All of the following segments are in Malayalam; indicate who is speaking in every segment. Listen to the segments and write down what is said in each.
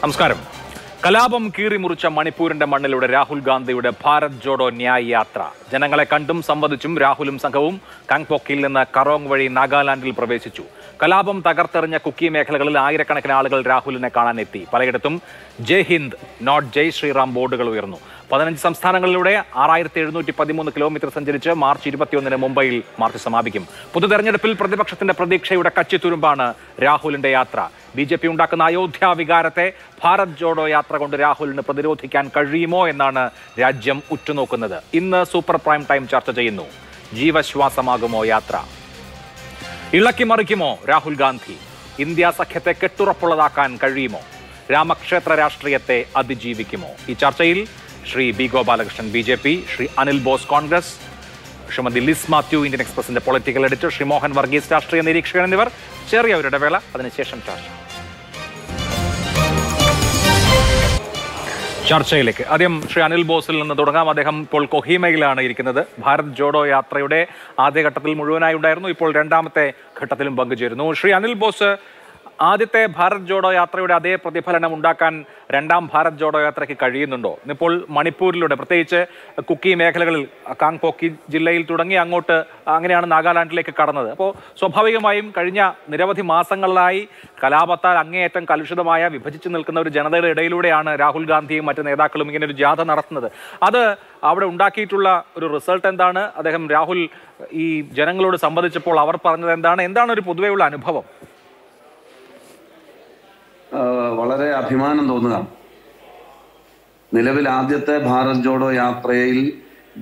Speaker 1: നമസ്കാരം. കലാപം കീറിമുറിച്ച മണിപ്പൂരിന്റെ മണ്ണിലൂടെ രാഹുൽ ഗാന്ധിയുടെ ഭാരത് ജോഡോ ന്യായ് യാത്ര. ജനങ്ങളെ കണ്ടും സംവദിച്ചും രാഹുലും സംഘവും കാങ്പോക്കിൽ നിന്ന് കറോങ് വഴി നാഗാലാൻഡിൽ പ്രവേശിച്ചു. കലാപം തകർത്തെറിഞ്ഞ കുക്കി മേഖലകളിൽ ആയിരക്കണക്കിന് ആളുകൾ രാഹുലിനെ കാണാനെത്തി. പലയിടത്തും ജയ് ഹിന്ദ്, നോട്ട് ജയ് ശ്രീറാം ബോർഡുകൾ ഉയർന്നു. 15 സംസ്ഥാനങ്ങളിലൂടെ 6713 കിലോമീറ്റർ സഞ്ചരിച്ച് മാർച്ച് 21 മുംബൈയിൽ മാർച്ച് സമാപിക്കും. പൊതു തെരഞ്ഞെടുപ്പിൽ പ്രതിപക്ഷത്തിന്റെ പ്രതീക്ഷയുടെ കച്ചിത്തുരുമ്പാണ് രാഹുലിന്റെ യാത്ര. BJP ഉണ്ടാക്കുന്ന അയോധ്യ വികാരത്തെ ഭാരത് ജോഡോ യാത്ര കൊണ്ട് രാഹുലിന് പ്രതിരോധിക്കാൻ കഴിയുമോ എന്നാണ് രാജ്യം ഉറ്റുനോക്കുന്നത്. ഇന്ന് സൂപ്പർ പ്രൈം ടൈം ചർച്ച ചെയ്യുന്നു. ജീവശ്വാസമാകുമോ യാത്ര? ഇളക്കിമറിക്കുമോ രാഹുൽ ഗാന്ധി? ഇന്ത്യ സഖ്യത്തെ കെട്ടുറപ്പുള്ളതാക്കാൻ കഴിയുമോ? രാമക്ഷേത്ര രാഷ്ട്രീയത്തെ അതിജീവിക്കുമോ? ഈ ചർച്ചയിൽ Shri B Gopalakrishnan BJP, Shri Anil Bose Congress, Shrimati Liz Mathew Indian എക്സ്പ്രസിന്റെ പൊളിറ്റിക്കൽ എഡിറ്റർ, ശ്രീ മോഹൻ വർഗീസ് രാഷ്ട്രീയ നിരീക്ഷകൻ എന്നിവർ. ചെറിയ ഒരു ഇടവേള, അതിനുശേഷം ചർച്ചയിലേക്ക്. ആദ്യം ശ്രീ അനിൽ ബോസിൽ നിന്ന് തുടങ്ങാം. അദ്ദേഹം ഇപ്പോൾ കൊഹീമയിലാണ് ഇരിക്കുന്നത്. ഭാരത് ജോഡോ യാത്രയുടെ ആദ്യഘട്ടത്തിൽ മുഴുവനായി ഉണ്ടായിരുന്നു. ഇപ്പോൾ രണ്ടാമത്തെ ഘട്ടത്തിലും പങ്കുചേരുന്നു. ശ്രീ അനിൽ ബോസ്, ആദ്യത്തെ ഭാരത് ജോഡോ യാത്രയുടെ അതേ പ്രതിഫലനം ഉണ്ടാക്കാൻ രണ്ടാം ഭാരത് ജോഡോ യാത്രയ്ക്ക് കഴിയുന്നുണ്ടോ? ഇന്നിപ്പോൾ മണിപ്പൂരിലൂടെ, പ്രത്യേകിച്ച് കുക്കി മേഖലകളിൽ, കാങ്പോക്കി ജില്ലയിൽ തുടങ്ങി അങ്ങോട്ട് അങ്ങനെയാണ് നാഗാലാൻഡിലേക്ക് കടന്നത്. അപ്പോൾ സ്വാഭാവികമായും കഴിഞ്ഞ നിരവധി മാസങ്ങളിലായി കലാപത്താൽ അങ്ങേയറ്റം കലുഷിതമായ, വിഭജിച്ച് നിൽക്കുന്ന ഒരു ജനതയുടെ ഇടയിലൂടെയാണ് രാഹുൽ ഗാന്ധിയും മറ്റ് നേതാക്കളും ഇങ്ങനെ ഒരു ജാഥ നടത്തുന്നത്. അത് അവിടെ ഉണ്ടാക്കിയിട്ടുള്ള ഒരു റിസൾട്ട് എന്താണ്? രാഹുൽ ഈ ജനങ്ങളോട് സംവദിച്ചപ്പോൾ അവർ പറഞ്ഞത് എന്താണ് ഒരു പൊതുവെയുള്ള അനുഭവം?
Speaker 2: വളരെ അഭിമാനം തോന്നുക. നിലവിൽ ആദ്യത്തെ ഭാരത് ജോഡോ യാത്രയിൽ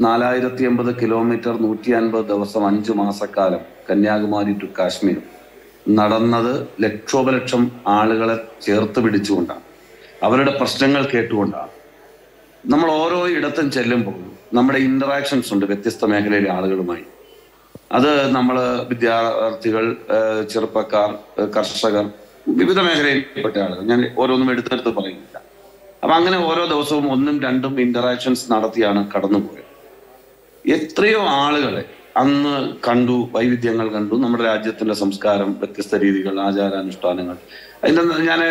Speaker 2: 4080 കിലോമീറ്റർ 150 ദിവസം 5 മാസക്കാലം കന്യാകുമാരി ടു കാശ്മീർ നടന്നത് ലക്ഷോപലക്ഷം ആളുകളെ ചേർത്ത് പിടിച്ചുകൊണ്ടാണ്, അവരുടെ പ്രശ്നങ്ങൾ കേട്ടുകൊണ്ടാണ്. നമ്മൾ ഓരോ ഇടത്തും ചെല്ലുമ്പോൾ നമ്മുടെ ഇന്ററാക്ഷൻസ് ഉണ്ട് വ്യത്യസ്ത മേഖലയിലെ ആളുകളുമായി. അത് നമ്മൾ വിദ്യാർത്ഥികൾ, ചെറുപ്പക്കാർ, കർഷകർ, വിവിധ മേഖലയിൽപ്പെട്ട ആളുകൾ, ഞാൻ ഓരോന്നും എടുത്തെടുത്ത് പറയുന്നില്ല. അപ്പൊ അങ്ങനെ ഓരോ ദിവസവും 1ഉം 2ഉം ഇന്ററാക്ഷൻസ് നടത്തിയാണ് കടന്നുപോയത്. എത്രയോ ആളുകളെ അന്ന് കണ്ടു, വൈവിധ്യങ്ങൾ കണ്ടു, നമ്മുടെ രാജ്യത്തിന്റെ സംസ്കാരം, വ്യത്യസ്ത രീതികൾ, ആചാരാനുഷ്ഠാനങ്ങൾ.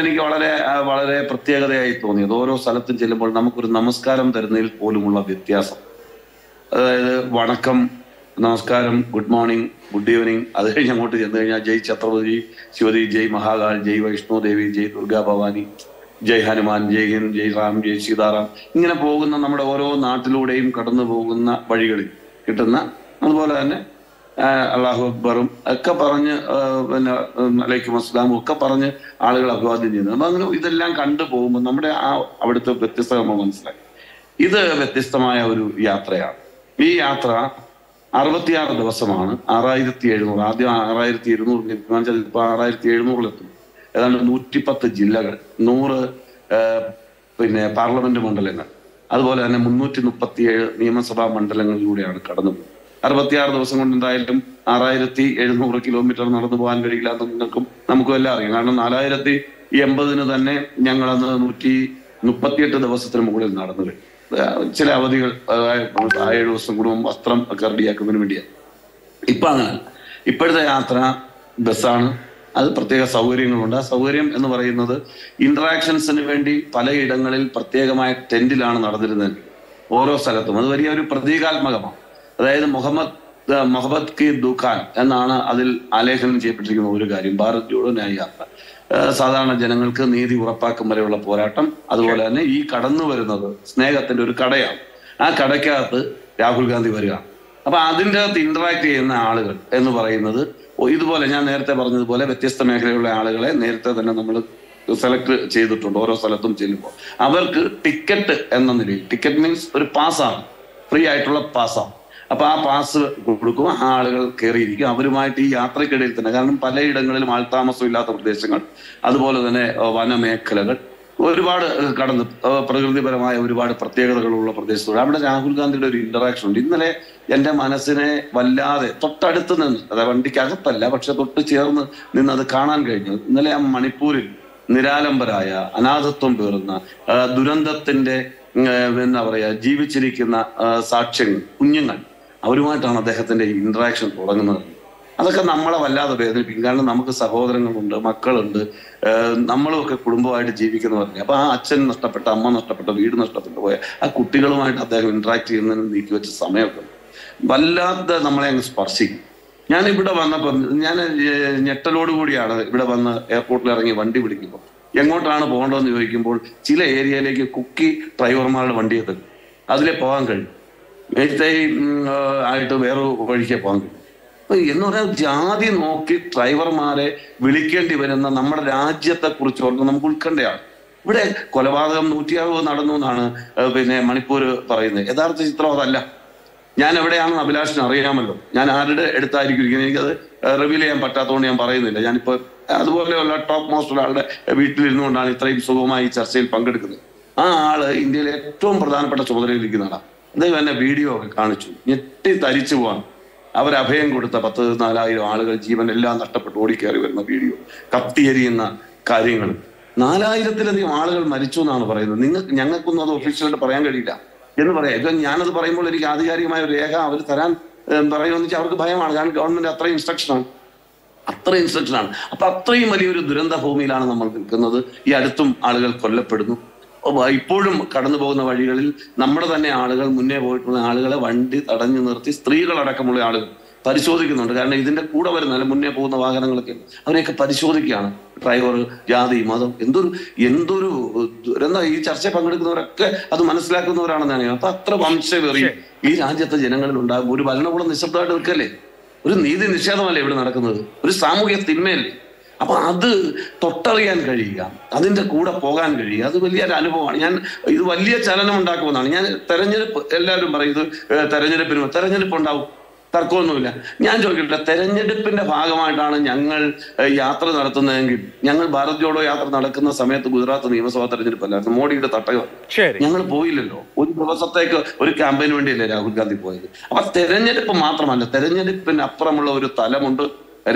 Speaker 2: എനിക്ക് വളരെ വളരെ പ്രത്യേകതയായി തോന്നിയത്, ഓരോ സ്ഥലത്തും ചെല്ലുമ്പോൾ നമുക്കൊരു നമസ്കാരം തരുന്നതിൽ പോലുമുള്ള വ്യത്യാസം. അതായത് വണക്കം, നമസ്കാരം, ഗുഡ് മോർണിംഗ്, ഗുഡ് ഈവനിങ്. അത് കഴിഞ്ഞ് അങ്ങോട്ട് ചെന്ന് കഴിഞ്ഞാൽ ജയ് ഛത്രപതി ശിവജി, ജയ് മഹാകാൾ, ജയ് വൈഷ്ണോ ദേവി, ജയ് ദുർഗാ ഭവാനി, ജയ് ഹനുമാൻ, ജയ് ഹിന്ദ്, ജയ് റാം, ജയ് സീതാറാം. ഇങ്ങനെ പോകുന്ന നമ്മുടെ ഓരോ നാട്ടിലൂടെയും കടന്നു പോകുന്ന വഴികളിൽ കിട്ടുന്ന, അതുപോലെ തന്നെ അള്ളാഹു അക്ബറും ഒക്കെ പറഞ്ഞ്, പിന്നെ അലൈക്കും അസ്സലാമും ഒക്കെ പറഞ്ഞ് ആളുകൾ അഭിവാദ്യം ചെയ്യുന്നത്. അപ്പൊ അങ്ങനെ ഇതെല്ലാം കണ്ടു പോകുമ്പോൾ നമ്മുടെ അവിടുത്തെ വ്യത്യസ്തത നമ്മൾ മനസ്സിലാക്കി. ഇത് വ്യത്യസ്തമായ ഒരു യാത്രയാണ്. ഈ യാത്ര 66 ദിവസമാണ്. 6700, ആദ്യം 6200 തീരുമാനിച്ചാൽ ഇപ്പൊ 6700-ലെത്തും. ഏതാണ്ട് 110 ജില്ലകൾ, 100 പിന്നെ പാർലമെന്റ് മണ്ഡലങ്ങൾ, അതുപോലെ തന്നെ 337 നിയമസഭാ മണ്ഡലങ്ങളിലൂടെയാണ് കടന്നു പോകുന്നത്. 66 ദിവസം കൊണ്ട് എന്തായാലും 6700 കിലോമീറ്റർ നടന്നു പോകാൻ കഴിയില്ല എന്ന് നമുക്കും എല്ലാം അറിയാം. കാരണം 4080 തന്നെ ഞങ്ങളന്ന് 138 ദിവസത്തിന് മുകളിൽ നടന്നു കഴിഞ്ഞു. ചില അവധികൾ 7 ദിവസം കൂടുമ്പോൾ വസ്ത്രം ഒക്കെ റെഡിയാക്കുന്നതിന് വേണ്ടിയാണ്. ഇപ്പൊ അങ്ങനെ ഇപ്പോഴത്തെ യാത്ര ബസ്സാണ്. അത് പ്രത്യേക സൗകര്യങ്ങളുണ്ട്. ആ സൗകര്യം എന്ന് പറയുന്നത് ഇന്ററാക്ഷൻസിന് വേണ്ടി പലയിടങ്ങളിൽ പ്രത്യേകമായ ടെന്റിലാണ് നടന്നിരുന്നത്. ഓരോ സ്ഥലത്തും അത് വലിയൊരു പ്രതീകാത്മകമാണ്. അതായത് മുഹമ്മദ് കി ദുഖാൻ എന്നാണ് അതിൽ ആലേഖനം ചെയ്യപ്പെട്ടിരിക്കുന്ന ഒരു കാര്യം. ഭാരത് ജോഡോ ന്യായ് യാത്ര, സാധാരണ ജനങ്ങൾക്ക് നീതി ഉറപ്പാക്കും വരെയുള്ള പോരാട്ടം. അതുപോലെ തന്നെ ഈ കടന്നു വരുന്നത് സ്നേഹത്തിന്റെ ഒരു കടയാണ്. ആ കടയ്ക്കകത്ത് രാഹുൽ ഗാന്ധി വരികയാണ്. അപ്പൊ അതിൻ്റെ അകത്ത് ഇന്ററാക്ട് ചെയ്യുന്ന ആളുകൾ എന്ന് പറയുന്നത് ഇതുപോലെ ഞാൻ നേരത്തെ പറഞ്ഞതുപോലെ വ്യത്യസ്ത മേഖലയിലുള്ള ആളുകളെ നേരത്തെ തന്നെ നമ്മൾ സെലക്ട് ചെയ്തിട്ടുണ്ട്. ഓരോ സ്ഥലത്തും ചെല്ലുമ്പോൾ അവർക്ക് ടിക്കറ്റ് എന്ന നിലയിൽ, ടിക്കറ്റ് മീൻസ് ഒരു പാസ്സാണ്, ഫ്രീ ആയിട്ടുള്ള പാസ്സാണ്. അപ്പൊ ആ പാസ് കൊടുക്കും, ആ ആളുകൾ കയറിയിരിക്കും. അവരുമായിട്ട് ഈ യാത്രക്കിടയിൽ തന്നെ, കാരണം പലയിടങ്ങളിലും ആൾതാമസം ഇല്ലാത്ത പ്രദേശങ്ങൾ, അതുപോലെ തന്നെ വനമേഖലകൾ, ഒരുപാട് കടന്ന് പ്രകൃതിപരമായ ഒരുപാട് പ്രത്യേകതകളുള്ള പ്രദേശത്തോടെ അവിടെ രാഹുൽ ഗാന്ധിയുടെ ഒരു ഇന്ററാക്ഷൻ ഉണ്ട്. ഇന്നലെ എൻ്റെ മനസ്സിനെ വല്ലാതെ തൊട്ടടുത്ത് നിന്ന്, അതായത് വണ്ടിക്കകത്തല്ല പക്ഷെ തൊട്ട് ചേർന്ന് നിന്ന് അത് കാണാൻ കഴിഞ്ഞു. ഇന്നലെ ആ മണിപ്പൂരിൽ നിരാലംബരായ, അനാഥത്വം പേറുന്ന, ദുരന്തത്തിന്റെ എന്താ പറയാ ജീവിച്ചിരിക്കുന്ന സാക്ഷ്യങ്ങൾ, കുഞ്ഞുങ്ങൾ, അവരുമായിട്ടാണ് അദ്ദേഹത്തിന്റെ ഇന്ററാക്ഷൻ തുടങ്ങുന്നത്. അതൊക്കെ നമ്മളെ വല്ലാതെ വേദനിപ്പിക്കും. കാരണം നമുക്ക് സഹോദരങ്ങളുണ്ട്, മക്കളുണ്ട്, നമ്മളുമൊക്കെ കുടുംബമായിട്ട് ജീവിക്കുന്നവരല്ലേ. അപ്പൊ ആ അച്ഛൻ നഷ്ടപ്പെട്ട, അമ്മ നഷ്ടപ്പെട്ട, വീട് നഷ്ടപ്പെട്ടു പോയ ആ കുട്ടികളുമായിട്ട് അദ്ദേഹം ഇന്ററാക്ട് ചെയ്യുന്നതിന് നീക്കി വെച്ച സമയമൊക്കെ വല്ലാതെ നമ്മളെ അങ്ങ് സ്പർശിക്കും. ഞാൻ ഇവിടെ വന്നപ്പോൾ ഞാൻ ഞെട്ടലോടുകൂടിയാണ് ഇവിടെ വന്ന് എയർപോർട്ടിൽ ഇറങ്ങി വണ്ടി പിടിക്കുമ്പോൾ എങ്ങോട്ടാണ് പോകേണ്ടതെന്ന് ചോദിക്കുമ്പോൾ ചില ഏരിയയിലേക്ക് കുക്കി ഡ്രൈവർമാരുടെ വണ്ടിയെ തരും, അതിലേ പോകാൻ കഴിയും. ആയിട്ട് വേറെ വഴിക്കേ പോകാൻ കഴിയും. എന്ന് പറഞ്ഞാൽ ജാതി നോക്കി ഡ്രൈവർമാരെ വിളിക്കേണ്ടി വരുന്ന നമ്മുടെ രാജ്യത്തെ കുറിച്ച് ഓർത്ത് നമുക്ക് ഉത്കണ്ഠയാണ്. ഇവിടെ കൊലപാതകം 160 നടന്നു എന്നാണ് പിന്നെ മണിപ്പൂർ പറയുന്നത്. യഥാർത്ഥ ചിത്രം അതല്ല. ഞാൻ എവിടെയാണെന്ന് അഭിലാഷിന് അറിയാമല്ലോ. ഞാൻ ആരുടെ അടുത്തായിരിക്കും ഇരിക്കുന്നത്, എനിക്കത് റിവീൽ ചെയ്യാൻ പറ്റാത്തതുകൊണ്ട് ഞാൻ പറയുന്നില്ല. ഞാനിപ്പോൾ അതുപോലെയുള്ള ടോപ്പ് മോസ്റ്റ് ഒരാളുടെ വീട്ടിലിരുന്നുകൊണ്ടാണ് ഇത്രയും സുഖമായി ഈ ചർച്ചയിൽ പങ്കെടുക്കുന്നത്. ആ ആള് ഇന്ത്യയിലെ ഏറ്റവും പ്രധാനപ്പെട്ട ചുമതലയിലിരിക്കുന്ന ആളാണ്. അദ്ദേഹം എന്നെ വീഡിയോ ഒക്കെ കാണിച്ചു, ഞെട്ടി തരിച്ചു പോവാൻ. അവരഭയം കൊടുത്ത 10,000-4,000 ആളുകൾ ജീവൻ എല്ലാം നഷ്ടപ്പെട്ട് ഓടിക്കയറി വരുന്ന വീഡിയോ, കത്തിയെരിയുന്ന കാര്യങ്ങൾ. 4,000-ലധികം ആളുകൾ മരിച്ചു എന്നാണ് പറയുന്നത്. ഞങ്ങൾക്കൊന്നും അത് ഒഫീഷ്യലായിട്ട് പറയാൻ കഴിയില്ല എന്ന് പറയാം. ഇപ്പം ഞാനത് പറയുമ്പോൾ എനിക്ക് ആധികാരികമായ ഒരു രേഖ അവർ തരാൻ പറയുമെന്ന് വെച്ചാൽ അവർക്ക് ഭയമാണ്. കാരണം ഗവൺമെന്റ് അത്രയും ഇൻസ്ട്രക്ഷനാണ്. അപ്പൊ അത്രയും വലിയൊരു ദുരന്ത ഭൂമിയിലാണ് നമ്മൾ നിൽക്കുന്നത്. ഈ അടുത്തും ആളുകൾ കൊല്ലപ്പെടുന്നു. ഇപ്പോഴും കടന്നു പോകുന്ന വഴികളിൽ നമ്മുടെ തന്നെ ആളുകൾ, മുന്നേ പോയിട്ടുള്ള ആളുകളെ വണ്ടി തടഞ്ഞു നിർത്തി സ്ത്രീകളടക്കമുള്ള ആളുകൾ പരിശോധിക്കുന്നുണ്ട്. കാരണം ഇതിന്റെ കൂടെ വരുന്ന അല്ല മുന്നേ പോകുന്ന വാഹനങ്ങളൊക്കെ അവരെയൊക്കെ പരിശോധിക്കുകയാണ്. ഡ്രൈവർ, ജാതി, മതം, എന്തൊരു ദുരന്തം. ഈ ചർച്ചയിൽ പങ്കെടുക്കുന്നവരൊക്കെ അത് മനസ്സിലാക്കുന്നവരാണെന്നാണ്. അപ്പൊ അത്ര വംശവെറി ഈ രാജ്യത്തെ ജനങ്ങളിൽ ഉണ്ടാകും. ഒരു ഭരണകൂടം നിശബ്ദമായിട്ട് നിൽക്കല്ലേ? ഒരു നീതി നിഷേധമല്ലേ ഇവിടെ നടക്കുന്നത്? ഒരു സാമൂഹ്യ തിന്മയല്ലേ? അപ്പൊ അത് തൊട്ടറിയാൻ കഴിയുക, അതിന്റെ കൂടെ പോകാൻ കഴിയുക, അത് വലിയൊരു അനുഭവമാണ്. ഇത് വലിയ ചലനം ഉണ്ടാക്കുമെന്നാണ്. ഞാൻ തെരഞ്ഞെടുപ്പ്, എല്ലാവരും പറയും ഇത് തെരഞ്ഞെടുപ്പ് ഉണ്ടാവും, തർക്കമൊന്നുമില്ല. ഞാൻ ചോദിക്കട്ടെ, തെരഞ്ഞെടുപ്പിന്റെ ഭാഗമായിട്ടാണ് ഞങ്ങൾ യാത്ര നടത്തുന്നതെങ്കിൽ, ഞങ്ങൾ ഭാരത് ജോഡോ യാത്ര നടക്കുന്ന സമയത്ത് ഗുജറാത്ത് നിയമസഭാ തെരഞ്ഞെടുപ്പല്ലായിരുന്നു, മോഡിയുടെ തട്ടകം. ഞങ്ങൾ പോയില്ലല്ലോ. ഒരു ദിവസത്തേക്ക് ഒരു ക്യാമ്പയിന് വേണ്ടിയല്ലേ രാഹുൽ ഗാന്ധി പോയത്. അപ്പൊ തെരഞ്ഞെടുപ്പ് മാത്രമല്ല, തെരഞ്ഞെടുപ്പിന് അപ്പുറമുള്ള ഒരു തലമുണ്ട്.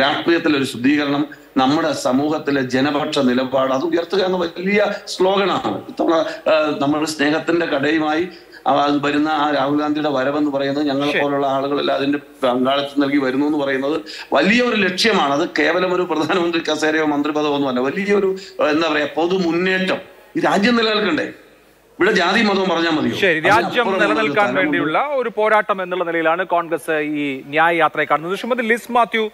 Speaker 2: രാഷ്ട്രീയത്തിലെ ഒരു ശുദ്ധീകരണം, നമ്മുടെ സമൂഹത്തിലെ ജനപക്ഷ നിലപാട് അത് ഉയർത്തുക എന്ന വലിയ സ്ലോഗനാണ്. ഇത്തവണ നമ്മൾ സ്നേഹത്തിന്റെ കടയുമായി വരുന്ന ആ രാഹുൽ ഗാന്ധിയുടെ വരവെന്ന് പറയുന്നത്, ഞങ്ങളെ പോലുള്ള ആളുകളെല്ലാം അതിന്റെ പങ്കാളിത്തം നൽകി വരുന്നു എന്ന് പറയുന്നത് വലിയൊരു ലക്ഷ്യമാണ്. അത് കേവലം ഒരു പ്രധാനമന്ത്രി കസേരയോ മന്ത്രിപദമോ ഒന്നുമല്ല, വലിയൊരു എന്താ പറയാ പൊതു മുന്നേറ്റം. ഈ രാജ്യം നിലനിൽക്കണ്ടേ? ഇവിടെ ജാതി മതവും പറഞ്ഞാൽ മതിയോ?
Speaker 1: ശരി, രാജ്യം നിലനിൽക്കാൻ വേണ്ടിയുള്ള ഒരു പോരാട്ടം എന്നുള്ള നിലയിലാണ് കോൺഗ്രസ് ഈ ന്യായ യാത്രയെ കാണുന്നത്. ശ്രീമതി ലിസ് മാത്യു,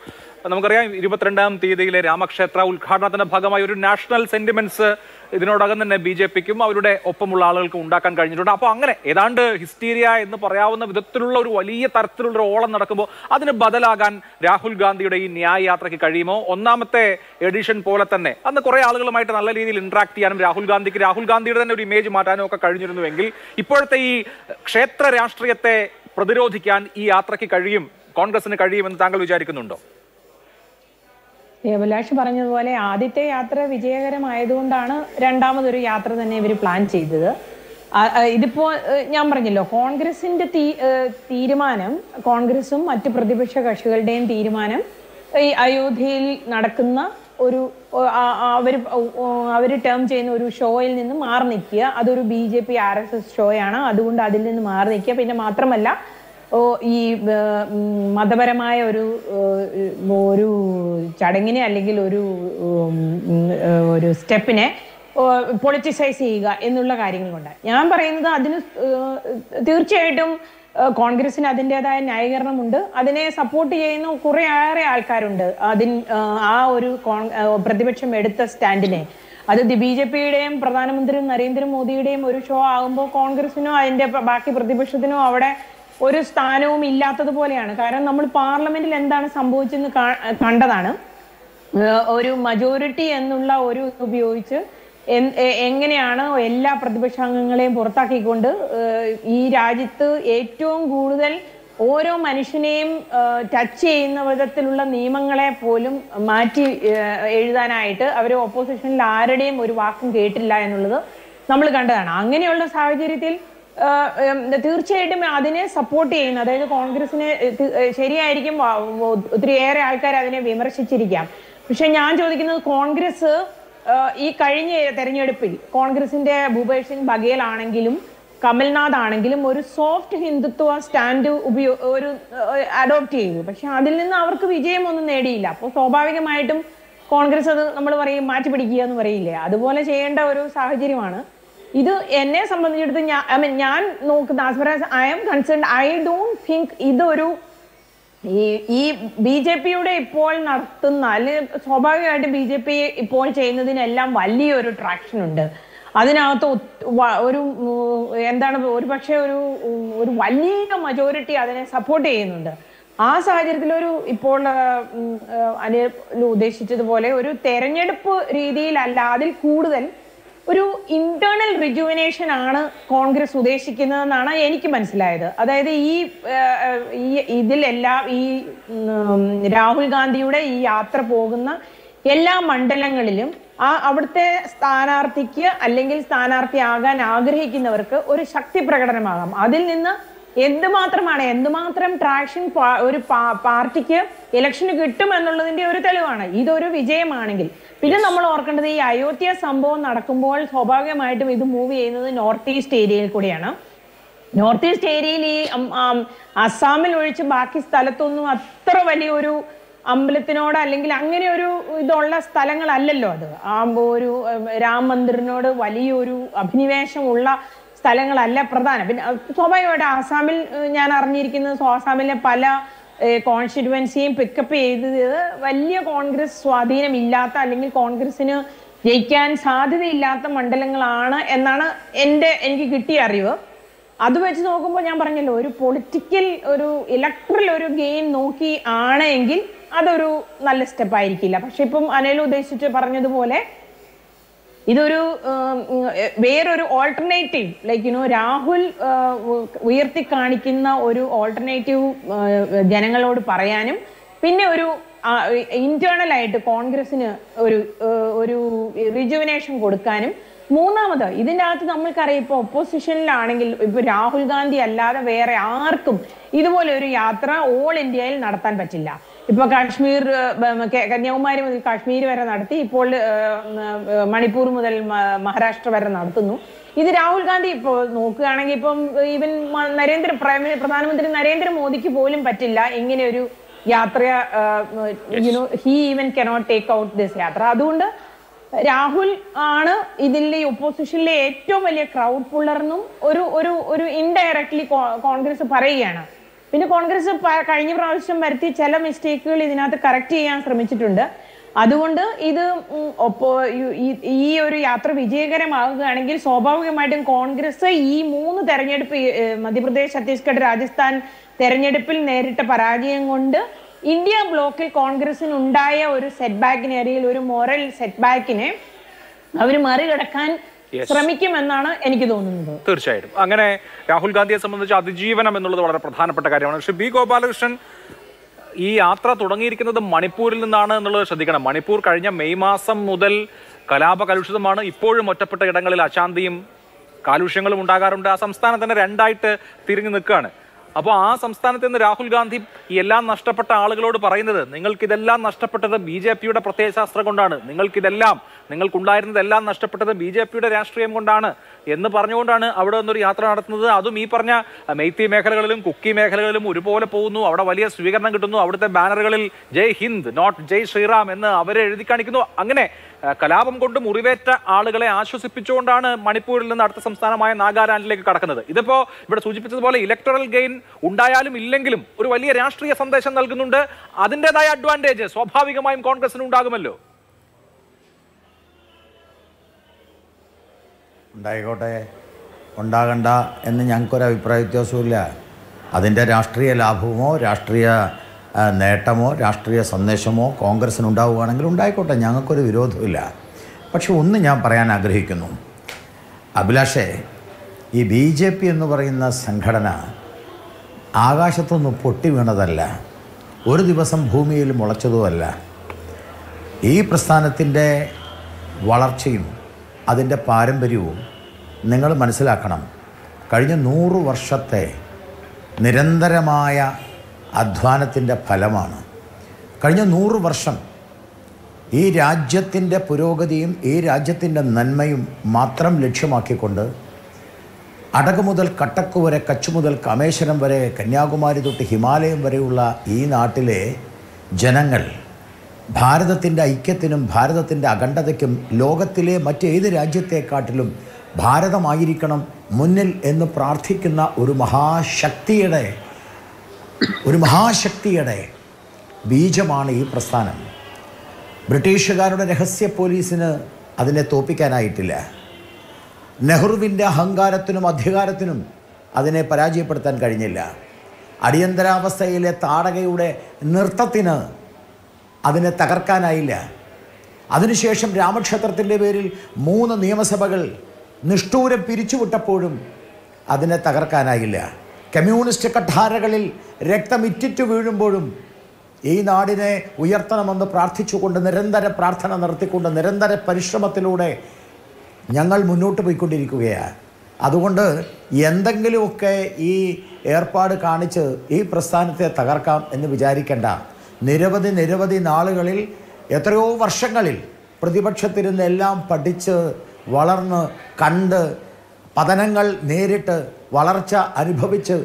Speaker 1: നമുക്കറിയാം 22-ാം തീയതിയിലെ രാമക്ഷേത്ര ഉദ്ഘാടനത്തിന്റെ ഭാഗമായി ഒരു നാഷണൽ സെന്റിമെന്റ്സ് ഇതിനോടകം തന്നെ BJPക്കും അവരുടെ ഒപ്പമുള്ള ആളുകൾക്കും ഉണ്ടാക്കാൻ കഴിഞ്ഞിട്ടുണ്ട്. അപ്പോൾ അങ്ങനെ ഏതാണ്ട് ഹിസ്റ്റീരിയ എന്ന് പറയാവുന്ന വിധത്തിലുള്ള ഒരു വലിയ തരത്തിലുള്ള ഒരു ഓളം നടക്കുമ്പോൾ അതിന് ബദലാകാൻ രാഹുൽ ഗാന്ധിയുടെ ഈ ന്യായ യാത്രയ്ക്ക് കഴിയുമോ? ഒന്നാമത്തെ എഡിഷൻ പോലെ തന്നെ അന്ന് കുറെ ആളുകളുമായിട്ട് നല്ല രീതിയിൽ ഇന്ററാക്ട് ചെയ്യാനും രാഹുൽ ഗാന്ധിയുടെ തന്നെ ഒരു ഇമേജ് മാറ്റാനും ഒക്കെ കഴിഞ്ഞിരുന്നുവെങ്കിൽ ഇപ്പോഴത്തെ ഈ ക്ഷേത്ര രാഷ്ട്രീയത്തെ പ്രതിരോധിക്കാൻ ഈ യാത്രയ്ക്ക് കഴിയും, കോൺഗ്രസിന് കഴിയുമെന്ന് താങ്കൾ വിചാരിക്കുന്നുണ്ടോ?
Speaker 3: അഭിലാഷ് പറഞ്ഞതുപോലെ ആദ്യത്തെ യാത്ര വിജയകരമായതുകൊണ്ടാണ് രണ്ടാമതൊരു യാത്ര തന്നെ ഇവർ പ്ലാൻ ചെയ്തത്. ഇതിപ്പോ ഞാൻ പറഞ്ഞല്ലോ, കോൺഗ്രസിന്റെ തീരുമാനം, കോൺഗ്രസും മറ്റു പ്രതിപക്ഷ കക്ഷികളുടെയും തീരുമാനം ഈ അയോധ്യയിൽ നടക്കുന്ന ഒരു അവര് ടേം ചെയ്യുന്ന ഒരു ഷോയിൽ നിന്ന് മാറി നിൽക്കുക. അതൊരു BJP RSS ഷോയാണ്, അതുകൊണ്ട് അതിൽ നിന്ന് മാറി നിൽക്കുക. പിന്നെ മാത്രമല്ല ഈ മതപരമായ ഒരു ചടങ്ങിനെ അല്ലെങ്കിൽ ഒരു സ്റ്റെപ്പിനെ പൊളിറ്റിസൈസ് ചെയ്യുക എന്നുള്ള കാര്യങ്ങൾ കൊണ്ട് ഞാൻ പറയുന്നത്, അതിന് തീർച്ചയായിട്ടും കോൺഗ്രസിന് അതിൻ്റെതായ ന്യായീകരണമുണ്ട്. അതിനെ സപ്പോർട്ട് ചെയ്യുന്ന കുറേയേറെ ആൾക്കാരുണ്ട്. ആ ഒരു പ്രതിപക്ഷം എടുത്ത സ്റ്റാൻഡിനെ, അത് BJPയുടെയും പ്രധാനമന്ത്രി നരേന്ദ്രമോദിയുടെയും ഒരു ഷോ ആകുമ്പോൾ കോൺഗ്രസിനോ അതിന്റെ ബാക്കി പ്രതിപക്ഷത്തിനോ അവിടെ ഒരു സ്ഥാനവും ഇല്ലാത്തതുപോലെയാണ്. കാരണം നമ്മൾ പാർലമെന്റിൽ എന്താണ് സംഭവിച്ചെന്ന് കണ്ടതാണ്. ഒരു മജോറിറ്റി എന്നുള്ള ഒരു ഉപയോഗിച്ച് എങ്ങനെയാണ് എല്ലാ പ്രതിപക്ഷാംഗങ്ങളെയും പുറത്താക്കിക്കൊണ്ട് ഈ രാജ്യത്ത് ഏറ്റവും കൂടുതൽ ഓരോ മനുഷ്യനെയും ടച്ച് ചെയ്യുന്ന വിധത്തിലുള്ള നിയമങ്ങളെ പോലും മാറ്റി എഴുതാനായിട്ട് അവർ ഓപ്പോസിഷനിൽ ആരുടെയും ഒരു വാക്കും കേട്ടില്ല എന്നുള്ളത് നമ്മൾ കണ്ടതാണ്. അങ്ങനെയുള്ള സാഹചര്യത്തിൽ തീർച്ചയായിട്ടും അതിനെ സപ്പോർട്ട് ചെയ്യുന്നു. അതായത് കോൺഗ്രസിനെ ശരിയായിരിക്കും, ഒത്തിരിയേറെ ആൾക്കാർ അതിനെ വിമർശിച്ചിരിക്കാം. പക്ഷെ ഞാൻ ചോദിക്കുന്നത്, കോൺഗ്രസ് ഈ കഴിഞ്ഞ തെരഞ്ഞെടുപ്പിൽ കോൺഗ്രസിന്റെ ഭൂപേഷ് സിംഗ് ബഘേൽ ആണെങ്കിലും കമൽനാഥ് ആണെങ്കിലും ഒരു സോഫ്റ്റ് ഹിന്ദുത്വ സ്റ്റാൻഡ് അഡോപ്റ്റ് ചെയ്തു. പക്ഷെ അതിൽ നിന്ന് അവർക്ക് വിജയമൊന്നും നേടിയില്ല. അപ്പോൾ സ്വാഭാവികമായിട്ടും കോൺഗ്രസ് അത് നമ്മൾ പറയും മാറ്റി പിടിക്കുക എന്ന് പറയില്ലേ, അതുപോലെ ചെയ്യേണ്ട ഒരു സാഹചര്യമാണ് ഇത്. എന്നെ സംബന്ധിച്ചിടത്ത് ഞാൻ നോക്കുന്ന as far as I am concerned, I don't think ഇതൊരു ഈ BJP-യുടെ ഇപ്പോൾ നടത്തുന്ന അല്ലെങ്കിൽ സ്വാഭാവികമായിട്ട് BJP ഇപ്പോൾ ചെയ്യുന്നതിനെല്ലാം വലിയൊരു ട്രാക്ഷൻ ഉണ്ട്. അതിനകത്ത് ഒരു എന്താണ് ഒരുപക്ഷെ ഒരു വലിയ മജോറിറ്റി അതിനെ സപ്പോർട്ട് ചെയ്യുന്നുണ്ട്. ആ സാഹചര്യത്തിൽ ഇപ്പോൾ അനിൽ ഉദ്ദേശിച്ചതുപോലെ ഒരു തെരഞ്ഞെടുപ്പ് രീതിയിലല്ല, അതിൽ കൂടുതൽ ഒരു ഇന്റേണൽ റിജുവിനേഷൻ ആണ് കോൺഗ്രസ് ഉദ്ദേശിക്കുന്നതെന്നാണ് എനിക്ക് മനസ്സിലായത്. അതായത് ഇതിലെല്ലാം ഈ രാഹുൽ ഗാന്ധിയുടെ ഈ യാത്ര പോകുന്ന എല്ലാ മണ്ഡലങ്ങളിലും അവിടുത്തെ സ്ഥാനാർത്ഥിക്ക് അല്ലെങ്കിൽ സ്ഥാനാർത്ഥിയാകാൻ ആഗ്രഹിക്കുന്നവർക്ക് ഒരു ശക്തി പ്രകടനമാകാം. അതിൽ നിന്ന് എന്തുമാത്രം ട്രാക്ഷൻ ഒരു പാർട്ടിക്ക് ഇലക്ഷന് കിട്ടും എന്നുള്ളതിന്റെ ഒരു തെളിവാണ്. ഇതൊരു വിജയമാണെങ്കിൽ പിന്നെ നമ്മൾ ഓർക്കേണ്ടത് ഈ അയോധ്യ സംഭവം നടക്കുമ്പോൾ സ്വാഭാവികമായിട്ടും ഇത് മൂവ് ചെയ്യുന്നത് നോർത്ത് ഈസ്റ്റ് ഏരിയയിൽ കൂടിയാണ്. നോർത്ത് ഈസ്റ്റ് ഏരിയയിൽ ഈ അസ്സാമിൽ ഒഴിച്ച് ബാക്കി സ്ഥലത്തൊന്നും അത്ര വലിയൊരു അമ്പലത്തിനോട് അല്ലെങ്കിൽ അങ്ങനെ ഒരു ഇതുള്ള സ്ഥലങ്ങളല്ലല്ലോ അത്. ഒരു രാം മന്ദിറിനോട് വലിയൊരു അഭിനിവേശമുള്ള സ്ഥലങ്ങളല്ല പ്രധാനം. പിന്നെ സ്വാഭാവികമായിട്ട് ആസാമിൽ ഞാൻ അറിഞ്ഞിരിക്കുന്നത് ആസാമിലെ പല കോൺസ്റ്റിറ്റ്യുവൻസിയും പിക്കപ്പ് ചെയ്തത് വലിയ കോൺഗ്രസ് സ്വാധീനമില്ലാത്ത അല്ലെങ്കിൽ കോൺഗ്രസിന് ജയിക്കാൻ സാധ്യതയില്ലാത്ത മണ്ഡലങ്ങളാണ് എന്നാണ് എനിക്ക് കിട്ടിയ അറിവ്. അത് വെച്ച് നോക്കുമ്പോൾ ഞാൻ പറഞ്ഞല്ലോ, ഒരു പൊളിറ്റിക്കൽ ഒരു ഇലക്ട്രൽ ഒരു ഗെയിം നോക്കി ആണെങ്കിൽ അതൊരു നല്ല സ്റ്റെപ്പ് ആയിരിക്കില്ല. പക്ഷെ ഇപ്പം അനിൽ ഉദ്ദേശിച്ച് പറഞ്ഞതുപോലെ ഇതൊരു വേറൊരു ഓൾട്ടർനേറ്റീവ് ലൈക്ക് രാഹുൽ ഉയർത്തി കാണിക്കുന്ന ഒരു ഓൾട്ടർനേറ്റീവ് ജനങ്ങളോട് പറയാനും പിന്നെ ഒരു ഇന്റേണൽ ആയിട്ട് കോൺഗ്രസിന് ഒരു റിജുവിനേഷൻ കൊടുക്കാനും. മൂന്നാമത് ഇതിൻ്റെ അകത്ത് നമ്മൾക്കറിയാം, ഇപ്പോൾ ഒപ്പോസിഷനിലാണെങ്കിൽ ഇപ്പൊ രാഹുൽ ഗാന്ധി അല്ലാതെ വേറെ ആർക്കും ഇതുപോലെ ഒരു യാത്ര ഓൾ ഇന്ത്യയിൽ നടത്താൻ പറ്റില്ല. ഇപ്പൊ കാശ്മീർ കന്യാകുമാരി മുതൽ കാശ്മീർ വരെ നടത്തി, ഇപ്പോൾ മണിപ്പൂർ മുതൽ മഹാരാഷ്ട്ര വരെ നടത്തുന്നു. ഇത് രാഹുൽ ഗാന്ധി ഇപ്പോൾ നോക്കുകയാണെങ്കിൽ ഇപ്പം ഈവൻ പ്രധാനമന്ത്രി നരേന്ദ്രമോദിക്ക് പോലും പറ്റില്ല ഇങ്ങനെ ഒരു യാത്ര. He even cannot take out this യാത്ര. അതുകൊണ്ട് രാഹുൽ ആണ് ഇതിലെ ഒപ്പോസിഷനിലെ ഏറ്റവും വലിയ ക്രൗഡ് പുള്ളർന്നും ഒരു ഇൻഡയറക്ട്ലി കോൺഗ്രസ് പറയുകയാണ്. പിന്നെ കോൺഗ്രസ് കഴിഞ്ഞ പ്രാവശ്യം വരുത്തിയ ചില മിസ്റ്റേക്കുകൾ ഇതിനകത്ത് കറക്റ്റ് ചെയ്യാൻ ശ്രമിച്ചിട്ടുണ്ട്. അതുകൊണ്ട് ഇത് ഈ ഒരു യാത്ര വിജയകരമാകുകയാണെങ്കിൽ സ്വാഭാവികമായിട്ടും കോൺഗ്രസ് ഈ 3 തെരഞ്ഞെടുപ്പ് മധ്യപ്രദേശ്, ഛത്തീസ്ഗഡ്, രാജസ്ഥാൻ തെരഞ്ഞെടുപ്പിൽ നേരിട്ട പരാജയം കൊണ്ട് ഇന്ത്യ ബ്ലോക്കിൽ കോൺഗ്രസിന് ഉണ്ടായ ഒരു സെറ്റ് ബാക്കിന് ഏരിയയിൽ ഒരു മോറൽ സെറ്റ് ബാക്കിനെ അവർ മറികടക്കാൻ ശ്രമിക്കുമെന്നാണ് എനിക്ക് തോന്നുന്നത്.
Speaker 1: തീർച്ചയായിട്ടും അങ്ങനെ രാഹുൽ ഗാന്ധിയെ സംബന്ധിച്ച് അതിജീവനം എന്നുള്ളത് വളരെ പ്രധാനപ്പെട്ട കാര്യമാണ്. ശ്രീ ബി ഗോപാലകൃഷ്ണൻ, ഈ യാത്ര തുടങ്ങിയിരിക്കുന്നത് മണിപ്പൂരിൽ നിന്നാണ് എന്നുള്ളത് ശ്രദ്ധിക്കണം. മണിപ്പൂർ കഴിഞ്ഞ മെയ് മാസം മുതൽ കലാപകലുഷിതമാണ്. ഇപ്പോഴും ഒറ്റപ്പെട്ട ഇടങ്ങളിൽ അശാന്തിയും കാലുഷ്യങ്ങളും ഉണ്ടാകാറുണ്ട്. ആ സംസ്ഥാനം തന്നെ 2ആയിട്ട് തിരിഞ്ഞു നിൽക്കുകയാണ്. അപ്പോൾ ആ സംസ്ഥാനത്ത് നിന്ന് രാഹുൽ ഗാന്ധി ഈ എല്ലാം നഷ്ടപ്പെട്ട ആളുകളോട് പറയുന്നത്, നിങ്ങൾക്കിതെല്ലാം നഷ്ടപ്പെട്ടത് BJP-യുടെ പ്രത്യയശാസ്ത്രം കൊണ്ടാണ്, നിങ്ങൾക്കുണ്ടായിരുന്നതെല്ലാം നഷ്ടപ്പെട്ടത് BJP-യുടെ രാഷ്ട്രീയം കൊണ്ടാണ് എന്ന് പറഞ്ഞുകൊണ്ടാണ് അവിടെ നിന്നൊരു യാത്ര നടത്തുന്നത്. അതും ഈ പറഞ്ഞ മെയ്ത്തി മേഖലകളിലും കുക്കി മേഖലകളിലും ഒരുപോലെ പോകുന്നു. അവിടെ വലിയ സ്വീകരണം കിട്ടുന്നു. അവിടുത്തെ ബാനറുകളിൽ ജയ് ഹിന്ദ് നോട്ട് ജയ് ശ്രീറാം എന്ന് അവരെ എഴുതി കാണിക്കുന്നു. അങ്ങനെ കലാപം കൊണ്ട് മുറിവേറ്റ ആളുകളെ ആശ്വസിപ്പിച്ചുകൊണ്ടാണ് മണിപ്പൂരിൽ നിന്ന് അടുത്ത സംസ്ഥാനമായ നാഗാലാൻഡിലേക്ക് കടക്കുന്നത്. ഇതിപ്പോ ഇവിടെ സൂചിപ്പിച്ചതുപോലെ ഇലക്ടറൽ ഗെയിൻ ഉണ്ടായാലും ഇല്ലെങ്കിലും ഒരു വലിയ രാഷ്ട്രീയ സന്ദേശം നൽകുന്നുണ്ട്. അതിൻ്റെതായ അഡ്വാൻറ്റേജ് സ്വാഭാവികമായും കോൺഗ്രസിന് ഉണ്ടാകുമല്ലോ.
Speaker 4: ഉണ്ടായിക്കോട്ടെ, ഉണ്ടാകണ്ട എന്ന് ഞങ്ങൾക്കൊരു അഭിപ്രായ വ്യത്യാസമില്ല. അതിൻ്റെ രാഷ്ട്രീയ ലാഭമോ രാഷ്ട്രീയ നേട്ടമോ രാഷ്ട്രീയ സന്ദേശമോ കോൺഗ്രസിനുണ്ടാവുകയാണെങ്കിൽ ഉണ്ടായിക്കോട്ടെ, ഞങ്ങൾക്കൊരു വിരോധമില്ല. പക്ഷെ ഒന്ന് ഞാൻ പറയാൻ ആഗ്രഹിക്കുന്നു അഭിലാഷേ, ഈ BJP എന്ന് പറയുന്ന സംഘടന ആകാശത്തൊന്നും പൊട്ടി വീണതല്ല, ഒരു ദിവസം ഭൂമിയിൽ മുളച്ചതുമല്ല. ഈ പ്രസ്ഥാനത്തിൻ്റെ വളർച്ചയും അതിൻ്റെ പാരമ്പര്യവും നിങ്ങൾ മനസ്സിലാക്കണം. കഴിഞ്ഞ 100 വർഷത്തെ നിരന്തരമായ അധ്വാനത്തിൻ്റെ ഫലമാണ്. കഴിഞ്ഞ 100 വർഷം ഈ രാജ്യത്തിൻ്റെ പുരോഗതിയും ഈ രാജ്യത്തിൻ്റെ നന്മയും മാത്രം ലക്ഷ്യമാക്കിക്കൊണ്ട് അടക് മുതൽ കട്ടക്ക് വരെ, കച്ച് മുതൽ കാമേശ്വരം വരെ, കന്യാകുമാരി തൊട്ട് ഹിമാലയം വരെയുള്ള ഈ നാട്ടിലെ ജനങ്ങൾ ഭാരതത്തിൻ്റെ ഐക്യത്തിനും ഭാരതത്തിൻ്റെ അഖണ്ഡതയ്ക്കും ലോകത്തിലെ മറ്റേത് രാജ്യത്തെക്കാട്ടിലും ഭാരതമായിരിക്കണം മുന്നിൽ എന്ന് പ്രാർത്ഥിക്കുന്ന ഒരു മഹാശക്തിയുടെ ബീജമാണ് ഈ പ്രസ്ഥാനം. ബ്രിട്ടീഷുകാരുടെ രഹസ്യ പോലീസിന് അതിനെ തോൽപ്പിക്കാനായിട്ടില്ല. നെഹ്റുവിൻ്റെ അഹങ്കാരത്തിനും അധികാരത്തിനും അതിനെ പരാജയപ്പെടുത്താൻ കഴിഞ്ഞില്ല. അടിയന്തരാവസ്ഥയിലെ താടകയുടെ നൃത്തത്തിന് അതിനെ തകർക്കാനായില്ല. അതിനുശേഷം രാമക്ഷേത്രത്തിൻ്റെ പേരിൽ 3 നിയമസഭകൾ നിഷ്ഠൂരം പിരിച്ചുവിട്ടപ്പോഴും അതിനെ തകർക്കാനായില്ല. കമ്മ്യൂണിസ്റ്റ് കഠാരകളിൽ രക്തമിറ്റിറ്റു വീഴുമ്പോഴും ഈ നാടിനെ ഉയർത്തണമെന്ന് പ്രാർത്ഥിച്ചുകൊണ്ട്, നിരന്തര പ്രാർത്ഥന നടത്തിക്കൊണ്ട്, നിരന്തര പരിശ്രമത്തിലൂടെ ഞങ്ങൾ മുന്നോട്ട് പോയിക്കൊണ്ടിരിക്കുകയാണ്. അതുകൊണ്ട് എന്തെങ്കിലുമൊക്കെ ഈ ഏർപ്പാട് കാണിച്ച് ഈ പ്രസ്ഥാനത്തെ തകർക്കാം എന്ന് വിചാരിക്കേണ്ട. നിരവധി നാളുകളിൽ, എത്രയോ വർഷങ്ങളിൽ പ്രതിപക്ഷത്തിരുന്നെല്ലാം പഠിച്ച് വളർന്ന് കണ്ട് പതനങ്ങൾ നേരിട്ട് വളർച്ച അനുഭവിച്ച്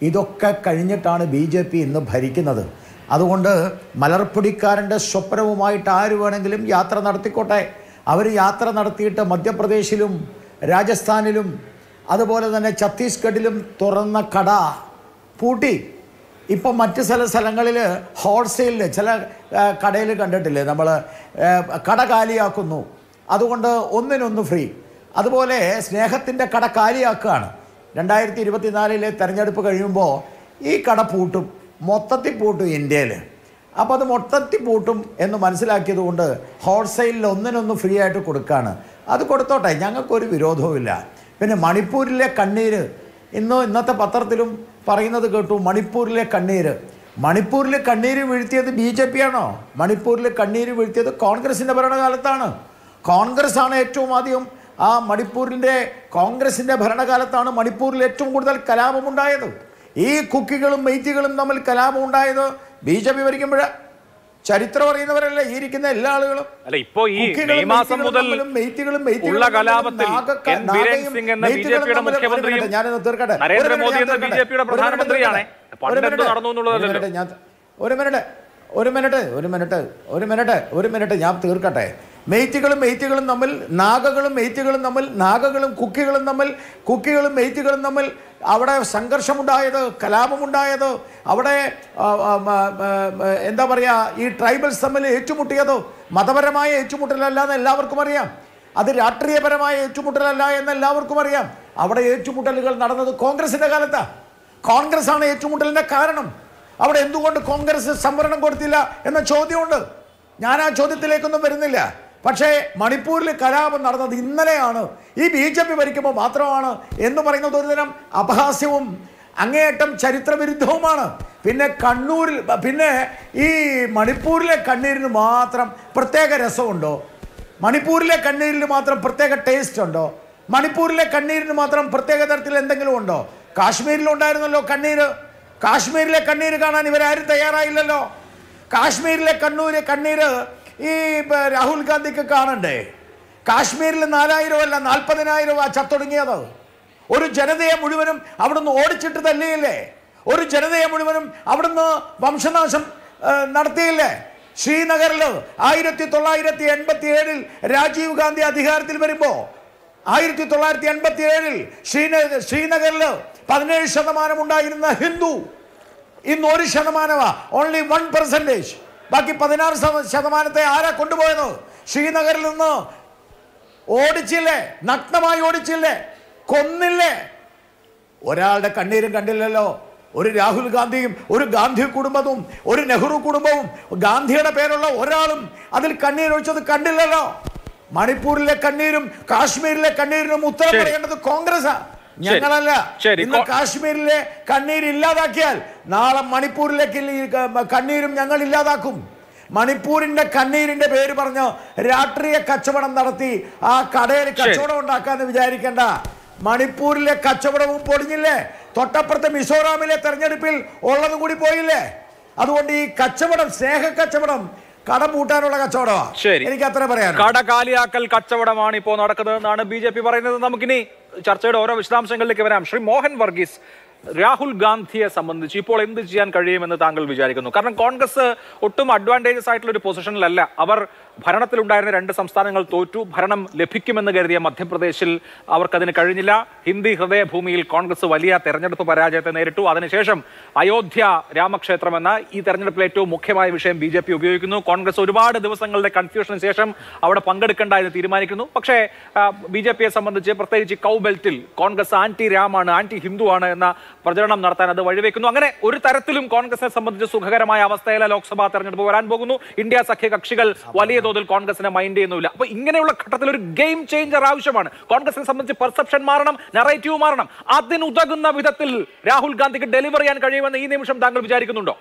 Speaker 4: ഇതൊക്കെ കഴിഞ്ഞിട്ടാണ് BJP ഇന്ന് ഭരിക്കുന്നത്. അതുകൊണ്ട് മലർപ്പൊടിക്കാരൻ്റെ സ്വപ്നവുമായിട്ട് ആര് വേണമെങ്കിലും യാത്ര നടത്തിക്കോട്ടെ. അവർ യാത്ര നടത്തിയിട്ട് മധ്യപ്രദേശിലും രാജസ്ഥാനിലും അതുപോലെ തന്നെ ഛത്തീസ്ഗഡിലും തുറന്ന കട പൂട്ടി. ഇപ്പം മറ്റ് സ്ഥലങ്ങളിൽ ഹോൾസെയിലിൽ ചില കടയിൽ കണ്ടിട്ടില്ലേ നമ്മൾ, കട കാലിയാക്കുന്നു, അതുകൊണ്ട് ഒന്നിനൊന്ന് ഫ്രീ. അതുപോലെ സ്നേഹത്തിൻ്റെ കട കാലിയാക്കുകയാണ്. 2024 തെരഞ്ഞെടുപ്പ് കഴിയുമ്പോൾ ഈ കട പൂട്ടും, മൊത്തത്തിൽ പൂട്ടും ഇന്ത്യയിൽ. അപ്പോൾ അത് മൊത്തത്തിൽ പൂട്ടും എന്ന് മനസ്സിലാക്കിയത് കൊണ്ട് ഹോൾസെയിലിൽ ഒന്നിനൊന്ന് ഫ്രീ ആയിട്ട് കൊടുക്കുകയാണ്. അത് കൊടുത്തോട്ടെ, ഞങ്ങൾക്കൊരു വിരോധവുമില്ല. പിന്നെ മണിപ്പൂരിലെ കണ്ണീര്, ഇന്നത്തെ പത്രത്തിലും പറയുന്നത് കേട്ടു. മണിപ്പൂരിലെ കണ്ണീര് വീഴ്ത്തിയത് BJP ആണോ? മണിപ്പൂരിലെ കണ്ണീര് വീഴ്ത്തിയത് കോൺഗ്രസിൻ്റെ ഭരണകാലത്താണ്. കോൺഗ്രസ്സാണ് ഏറ്റവും ആദ്യം ആ കോൺഗ്രസിൻ്റെ ഭരണകാലത്താണ് മണിപ്പൂരിൽ ഏറ്റവും കൂടുതൽ കലാപമുണ്ടായത്. ഈ കുക്കികളും മെയ്ത്തികളും തമ്മിൽ കലാപമുണ്ടായത് BJP ഭരിക്കുമ്പോഴാണ്. ചരിത്രം അറിയുന്നവരല്ലേ ഈ ഇരിക്കുന്ന എല്ലാ ആളുകളും.
Speaker 1: അല്ല, ഇപ്പോ ഈ മെയ് മാസം മുതൽ ഉള്ള കലാപത്തിൽ
Speaker 4: ഞാനൊന്ന് തീർക്കട്ടെ. ഒരു മിനിറ്റ് ഞാൻ തീർക്കട്ടെ. മെയ്ത്തികളും തമ്മിൽ, നാഗകളും മെയ്ത്തികളും തമ്മിൽ അവിടെ സംഘർഷമുണ്ടായത്, കലാപമുണ്ടായത്, അവിടെ എന്താ പറയുക, ഈ ട്രൈബൽസ് തമ്മിൽ ഏറ്റുമുട്ടിയത് മതപരമായ ഏറ്റുമുട്ടലല്ല എന്ന് എല്ലാവർക്കും അറിയാം. അത് രാഷ്ട്രീയപരമായ ഏറ്റുമുട്ടലല്ല എന്ന് എല്ലാവർക്കും അറിയാം. അവിടെ ഏറ്റുമുട്ടലുകൾ നടന്നത് കോൺഗ്രസിൻ്റെ കാലത്താണ്. കോൺഗ്രസ്സാണ് ഏറ്റുമുട്ടലിൻ്റെ കാരണം. അവിടെ എന്തുകൊണ്ട് കോൺഗ്രസ് സംവരണം കൊടുത്തില്ല എന്ന ചോദ്യമുണ്ട്. ഞാൻ ആ ചോദ്യത്തിലേക്കൊന്നും വരുന്നില്ല. പക്ഷേ മണിപ്പൂരിൽ കലാപം നടന്നത് ഇന്നലെയാണ്, ഈ BJP ഭരിക്കുമ്പോൾ മാത്രമാണ് എന്ന് പറയുന്നത് ഒരുതരം അപഹാസ്യവും അങ്ങേയറ്റം ചരിത്രവിരുദ്ധവുമാണ്. പിന്നെ ഈ മണിപ്പൂരിലെ കണ്ണീരിന് മാത്രം പ്രത്യേക രസമുണ്ടോ? മണിപ്പൂരിലെ കണ്ണീരിന് മാത്രം പ്രത്യേക ടേസ്റ്റ് ഉണ്ടോ? മണിപ്പൂരിലെ കണ്ണീരിന് മാത്രം പ്രത്യേക തരത്തിൽ എന്തെങ്കിലും ഉണ്ടോ? കാശ്മീരിലുണ്ടായിരുന്നല്ലോ കണ്ണീര്. കാശ്മീരിലെ കണ്ണീര് കാണാൻ ഇവരാരും തയ്യാറായില്ലല്ലോ. കാശ്മീരിലെ കണ്ണീര് ഈ രാഹുൽ ഗാന്ധിക്ക് കാണണ്ടേ? കാശ്മീരിൽ 4000 അല്ല 40,000 ചത്തൊടുങ്ങിയത്. ഒരു ജനതയെ മുഴുവനും അവിടുന്ന് ഓടിച്ചിട്ട് തല്ലിയില്ലേ? ഒരു ജനതയെ മുഴുവനും അവിടുന്ന് വംശനാശം നടത്തിയില്ലേ? ശ്രീനഗറിൽ 1987 രാജീവ് ഗാന്ധി അധികാരത്തിൽ വരുമ്പോൾ 1987 ശ്രീനഗറിൽ 17% ഉണ്ടായിരുന്ന ഹിന്ദു ഇന്ന് 1%. ഓൺലി 1%. ബാക്കി 16% ആരാ കൊണ്ടുപോയത്? ശ്രീനഗറിൽ നിന്ന് ഓടിച്ചില്ലേ? നഗ്നമായി ഓടിച്ചില്ലേ? കൊന്നില്ലേ? ഒരാളുടെ കണ്ണീരും കണ്ടില്ലല്ലോ. ഒരു രാഹുൽ ഗാന്ധിയും ഒരു ഗാന്ധി കുടുംബവും ഒരു നെഹ്റു കുടുംബവും ഗാന്ധിയുടെ പേരുള്ള ഒരാളും അതിൽ കണ്ണീരൊഴിച്ചത് കണ്ടില്ലല്ലോ. മണിപ്പൂരിലെ കണ്ണീരും കാശ്മീരിലെ കണ്ണീരിനും ഉത്തരം പറയേണ്ടത് കോൺഗ്രസ്സാ, ഞങ്ങളല്ല. ഇന്ന് കാശ്മീരിലെ കണ്ണീര് ഇല്ലാതാക്കിയാൽ നാളെ മണിപ്പൂരിലേക്ക് കണ്ണീരും ഞങ്ങൾ ഇല്ലാതാക്കും. മണിപ്പൂരിന്റെ കണ്ണീരിന്റെ പേര് പറഞ്ഞ് രാഷ്ട്രീയ കച്ചവടം നടത്തി ആ കടയിൽ കച്ചവടം ഉണ്ടാക്കാന്ന് വിചാരിക്കേണ്ട. മണിപ്പൂരിലെ കച്ചവടവും പൊളിഞ്ഞില്ലേ? തൊട്ടപ്പുറത്തെ മിസോറാമിലെ തെരഞ്ഞെടുപ്പിൽ ഉള്ളത് കൂടി പോയില്ലേ? അതുകൊണ്ട് ഈ കച്ചവടം, സ്നേഹ കച്ചവടം, കട പൂട്ടാനുള്ള കച്ചവടമാണ്. എനിക്ക് അത്ര പറയാം.
Speaker 1: കട കാലിയാക്കൽ കച്ചവടമാണ് ഇപ്പോൾ നടക്കുന്നതെന്നാണ് BJP പറയുന്നത്. നമുക്കിനി ചർച്ചയുടെ ഓരോ വിശദാംശങ്ങളിലേക്ക് വരാം. ശ്രീ മോഹൻ വർഗീസ്, രാഹുൽ ഗാന്ധിയെ സംബന്ധിച്ച് ഇപ്പോൾ എന്ത് ചെയ്യാൻ കഴിയുമെന്ന് താങ്കൾ വിചാരിക്കുന്നു? കാരണം കോൺഗ്രസ് ഒട്ടും അഡ്വാൻറ്റേജസ് ആയിട്ടുള്ള ഒരു പൊസിഷനിലല്ല. അവർ ഭരണത്തിലുണ്ടായിരുന്ന 2 സംസ്ഥാനങ്ങൾ തോറ്റു. ഭരണം ലഭിക്കുമെന്ന് കരുതിയ മധ്യപ്രദേശിൽ അവർക്കതിന് കഴിഞ്ഞില്ല. ഹിന്ദി ഹൃദയഭൂമിയിൽ കോൺഗ്രസ് വലിയ തെരഞ്ഞെടുപ്പ് പരാജയത്തെ നേരിട്ടു. അതിനുശേഷം അയോധ്യ രാമക്ഷേത്രം എന്ന ഈ തെരഞ്ഞെടുപ്പിലെ ഏറ്റവും മുഖ്യമായ വിഷയം BJP ഉപയോഗിക്കുന്നു. കോൺഗ്രസ് ഒരുപാട് ദിവസങ്ങളുടെ കൺഫ്യൂഷന് ശേഷം അവിടെ പങ്കെടുക്കേണ്ട എന്ന് തീരുമാനിക്കുന്നു. പക്ഷേ BJPയെ സംബന്ധിച്ച് പ്രത്യേകിച്ച് കൗ ബെൽറ്റിൽ കോൺഗ്രസ് ആന്റി രാമാണ്, ആന്റി ഹിന്ദു ആണ് എന്ന പ്രചരണം നടത്താൻ അത് വഴിവെക്കുന്നു. അങ്ങനെ ഒരു തരത്തിലും കോൺഗ്രസിനെ സംബന്ധിച്ച് സുഖകരമായ അവസ്ഥയിലെ ലോക്സഭാ തെരഞ്ഞെടുപ്പ് വരാൻ പോകുന്നു. ഇന്ത്യ സഖ്യ കക്ഷികൾ വലിയ തോതിൽ കോൺഗ്രസിനെ മൈൻഡ് ചെയ്യുന്നില്ല. അപ്പൊ ഇങ്ങനെയുള്ള ഘട്ടത്തിൽ ഒരു ഗെയിം ചേഞ്ചർ ആവശ്യമാണ്. കോൺഗ്രസിനെ സംബന്ധിച്ച് പെർസെപ്ഷൻ മാറണം, നറേറ്റീവ് മാറണം. അതിനുതകുന്ന വിധത്തിൽ രാഹുൽ ഗാന്ധിക്ക് ഡെലിവർ ചെയ്യാൻ കഴിയുമെന്ന് ഈ നിമിഷം താങ്കൾ വിചാരിക്കുന്നുണ്ടോ?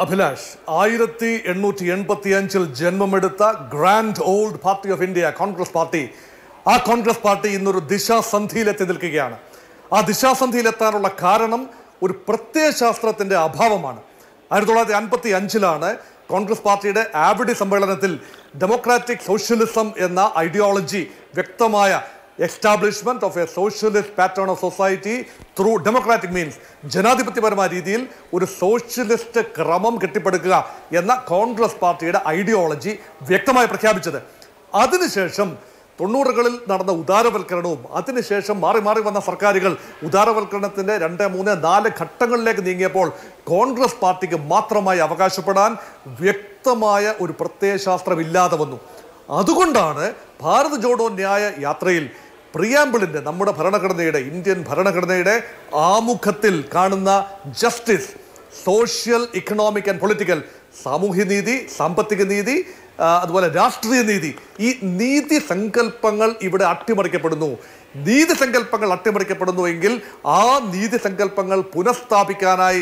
Speaker 5: അഭിലാഷ്, 1885 ജന്മമെടുത്ത grand old party of India Congress party, ആ കോൺഗ്രസ് പാർട്ടി ഇന്നൊരു ദിശാസന്ധിയിലെത്തി നിൽക്കുകയാണ്. ആ ദിശാസന്ധിയിലെത്താനുള്ള കാരണം ഒരു പ്രത്യയശാസ്ത്രത്തിന്റെ അഭാവമാണ്. 1955 കോൺഗ്രസ് പാർട്ടിയുടെ ആബിഡി സമ്മേളനത്തിൽ ഡെമോക്രാറ്റിക് സോഷ്യലിസം എന്ന ഐഡിയോളജി, വ്യക്തമായ establishment of a socialist pattern of society through democratic means, ജനാധിപത്യപരമായ രീതിയിൽ ഒരു സോഷ്യലിസ്റ്റ് ക്രമം കെട്ടിപ്പടുക്കുക എന്ന കോൺഗ്രസ് പാർട്ടിയുടെ ഐഡിയോളജി വ്യക്തമായി പ്രഖ്യാപിച്ചത്. അതിനുശേഷം 90കളിൽ നടന്ന ഉദാരവൽക്കരണവും അതിനുശേഷം മാറി മാറി വന്ന സർക്കാരുകൾ ഉദാരവൽക്കരണത്തിന്റെ 2, 3, 4 ഘട്ടങ്ങളിലേക്ക് നീങ്ങിയപ്പോൾ കോൺഗ്രസ് പാർട്ടിക്ക് മാത്രമായി അവകാശപ്പെടാൻ വ്യക്തമായ ഒരു പ്രത്യയശാസ്ത്രമില്ലാതെ വന്നു. അതുകൊണ്ടാണ് ഭാരത് ജോഡോ ന്യായ യാത്രയിൽ പ്രിയാമ്പിളിന്റെ, നമ്മുടെ ഭരണഘടനയുടെ, ഇന്ത്യൻ ഭരണഘടനയുടെ ആമുഖത്തിൽ കാണുന്ന justice, social, economic and political, സാമൂഹ്യനീതി, സാമ്പത്തിക നീതി, അതുപോലെ രാഷ്ട്രീയ നീതി, ഈ നീതി സങ്കല്പങ്ങൾ ഇവിടെ അട്ടിമറിക്കപ്പെടുന്നു. നീതി സങ്കല്പങ്ങൾ അട്ടിമറിക്കപ്പെടുന്നു എങ്കിൽ ആ നീതി സങ്കല്പങ്ങൾ പുനഃസ്ഥാപിക്കാനായി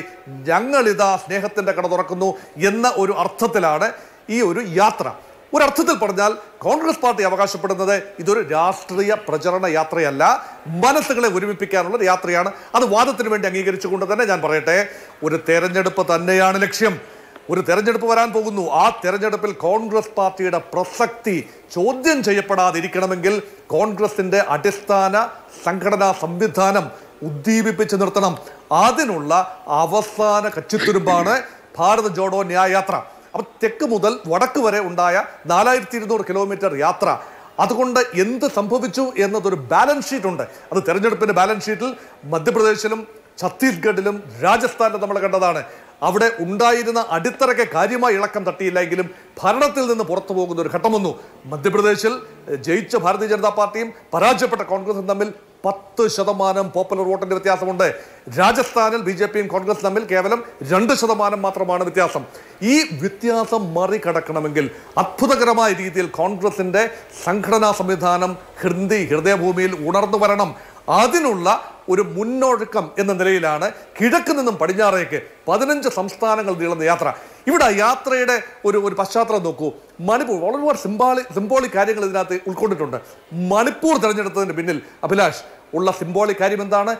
Speaker 5: ഞങ്ങളിതാ സ്നേഹത്തിന്റെ കട തുറക്കുന്നു എന്ന ഒരു അർത്ഥത്തിലാണ് ഈ ഒരു യാത്ര. ഒരർത്ഥത്തിൽ പറഞ്ഞാൽ കോൺഗ്രസ് പാർട്ടി അവകാശപ്പെടുന്നത് ഇതൊരു രാഷ്ട്രീയ പ്രചരണ യാത്രയല്ല, മനസ്സുകളെ ഒരുമിപ്പിക്കാനുള്ള യാത്രയാണ്. അത് വാദത്തിന് വേണ്ടി അംഗീകരിച്ചുകൊണ്ട് തന്നെ ഞാൻ പറയട്ടെ, ഒരു തെരഞ്ഞെടുപ്പ് തന്നെയാണ് ലക്ഷ്യം. ഒരു തെരഞ്ഞെടുപ്പ് വരാൻ പോകുന്നു. ആ തെരഞ്ഞെടുപ്പിൽ കോൺഗ്രസ് പാർട്ടിയുടെ പ്രസക്തി ചോദ്യം ചെയ്യപ്പെടാതിരിക്കണമെങ്കിൽ കോൺഗ്രസിന്റെ അടിസ്ഥാന സംഘടനാ സംവിധാനം ഉദ്ദീപിപ്പിച്ച് നിർത്തണം. അതിനുള്ള അവസാന കച്ചിത്തുരുമ്പാണ് ഭാരത് ജോഡോ ന്യായ യാത്ര. അപ്പൊ തെക്ക് മുതൽ വടക്ക് വരെ ഉണ്ടായ 4200 കിലോമീറ്റർ യാത്ര, അതുകൊണ്ട് എന്ത് സംഭവിച്ചു എന്നതൊരു ബാലൻസ് ഷീറ്റ് ഉണ്ട്. അത് തെരഞ്ഞെടുപ്പിന്റെ ബാലൻസ് ഷീറ്റിൽ മധ്യപ്രദേശിലും ഛത്തീസ്ഗഡിലും രാജസ്ഥാനിലും നമ്മൾ കണ്ടതാണ്. അവിടെ ഉണ്ടായിരുന്ന അടിത്തറയ്ക്ക് കാര്യമായി ഇളക്കം തട്ടിയില്ലെങ്കിലും ഭരണത്തിൽ നിന്ന് പുറത്തു പോകുന്ന ഒരു ഘട്ടം വന്നു. മധ്യപ്രദേശിൽ ജയിച്ച ഭാരതീയ ജനതാ പാർട്ടിയും പരാജയപ്പെട്ട കോൺഗ്രസും തമ്മിൽ 10% പോപ്പുലർ വോട്ടിന്റെ വ്യത്യാസമുണ്ട്. രാജസ്ഥാനിൽ BJPയും കോൺഗ്രസും തമ്മിൽ കേവലം 2% മാത്രമാണ് വ്യത്യാസം. ഈ വ്യത്യാസം മറികടക്കണമെങ്കിൽ അത്ഭുതകരമായ രീതിയിൽ കോൺഗ്രസിന്റെ സംഘടനാ സംവിധാനം ഹൃദയഭൂമിയിൽ ഉണർന്നു വരണം. അതിനുള്ള ഒരു മുന്നൊഴുക്കം എന്ന നിലയിലാണ് കിഴക്ക് നിന്നും പടിഞ്ഞാറേക്ക് 15 സംസ്ഥാനങ്ങൾ നീളുന്ന യാത്ര. ഇവിടെ യാത്രയുടെ ഒരു പശ്ചാത്തലം നോക്കൂ. മണിപ്പൂർ, വളരെ സിംബോളിക് കാര്യങ്ങൾ ഇതിനകത്ത് ഉൾക്കൊണ്ടിട്ടുണ്ട്. മണിപ്പൂർ തിരഞ്ഞെടുത്തതിന് പിന്നിൽ അഭിലാഷ് ഉള്ള സിംബോളിക് കാര്യം എന്താണ്?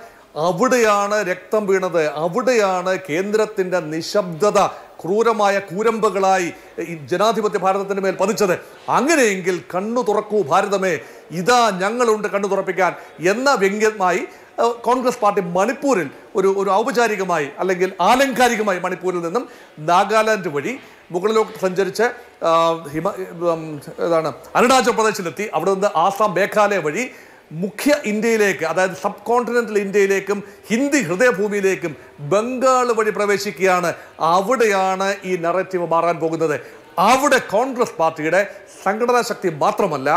Speaker 5: അവിടെയാണ് രക്തം വീണത്. അവിടെയാണ് കേന്ദ്രത്തിന്റെ നിശബ്ദത ക്രൂരമായ കൂരമ്പുകളായി ഈ ജനാധിപത്യ ഭാരതത്തിന് മേൽ പതിച്ചത്. അങ്ങനെയെങ്കിൽ കണ്ണു തുറക്കൂ ഭാരതമേ, ഇതാ ഞങ്ങളുണ്ട് കണ്ണു തുറപ്പിക്കാൻ എന്ന വ്യംഗ്യമായി കോൺഗ്രസ് പാർട്ടി മണിപ്പൂരിൽ ഒരു ഔപചാരികമായി അല്ലെങ്കിൽ ആലങ്കാരികമായി മണിപ്പൂരിൽ നിന്നും നാഗാലാൻഡ് വഴി മുകളിലോട്ട് സഞ്ചരിച്ച് അരുണാചൽ പ്രദേശിലെത്തി. അവിടെ നിന്ന് ആസാം, മേഘാലയ വഴി മുഖ്യ ഇന്ത്യയിലേക്ക്, അതായത് സബ് കോണ്ടിനെന്റൽ ഇന്ത്യയിലേക്കും ഹിന്ദി ഹൃദയഭൂമിയിലേക്കും ബംഗാൾ വഴി പ്രവേശിക്കുകയാണ്. അവിടെയാണ് ഈ നറേറ്റീവ് മാറാൻ പോകുന്നത്. അവിടെ കോൺഗ്രസ് പാർട്ടിയുടെ സംഘടനാ ശക്തി മാത്രമല്ല,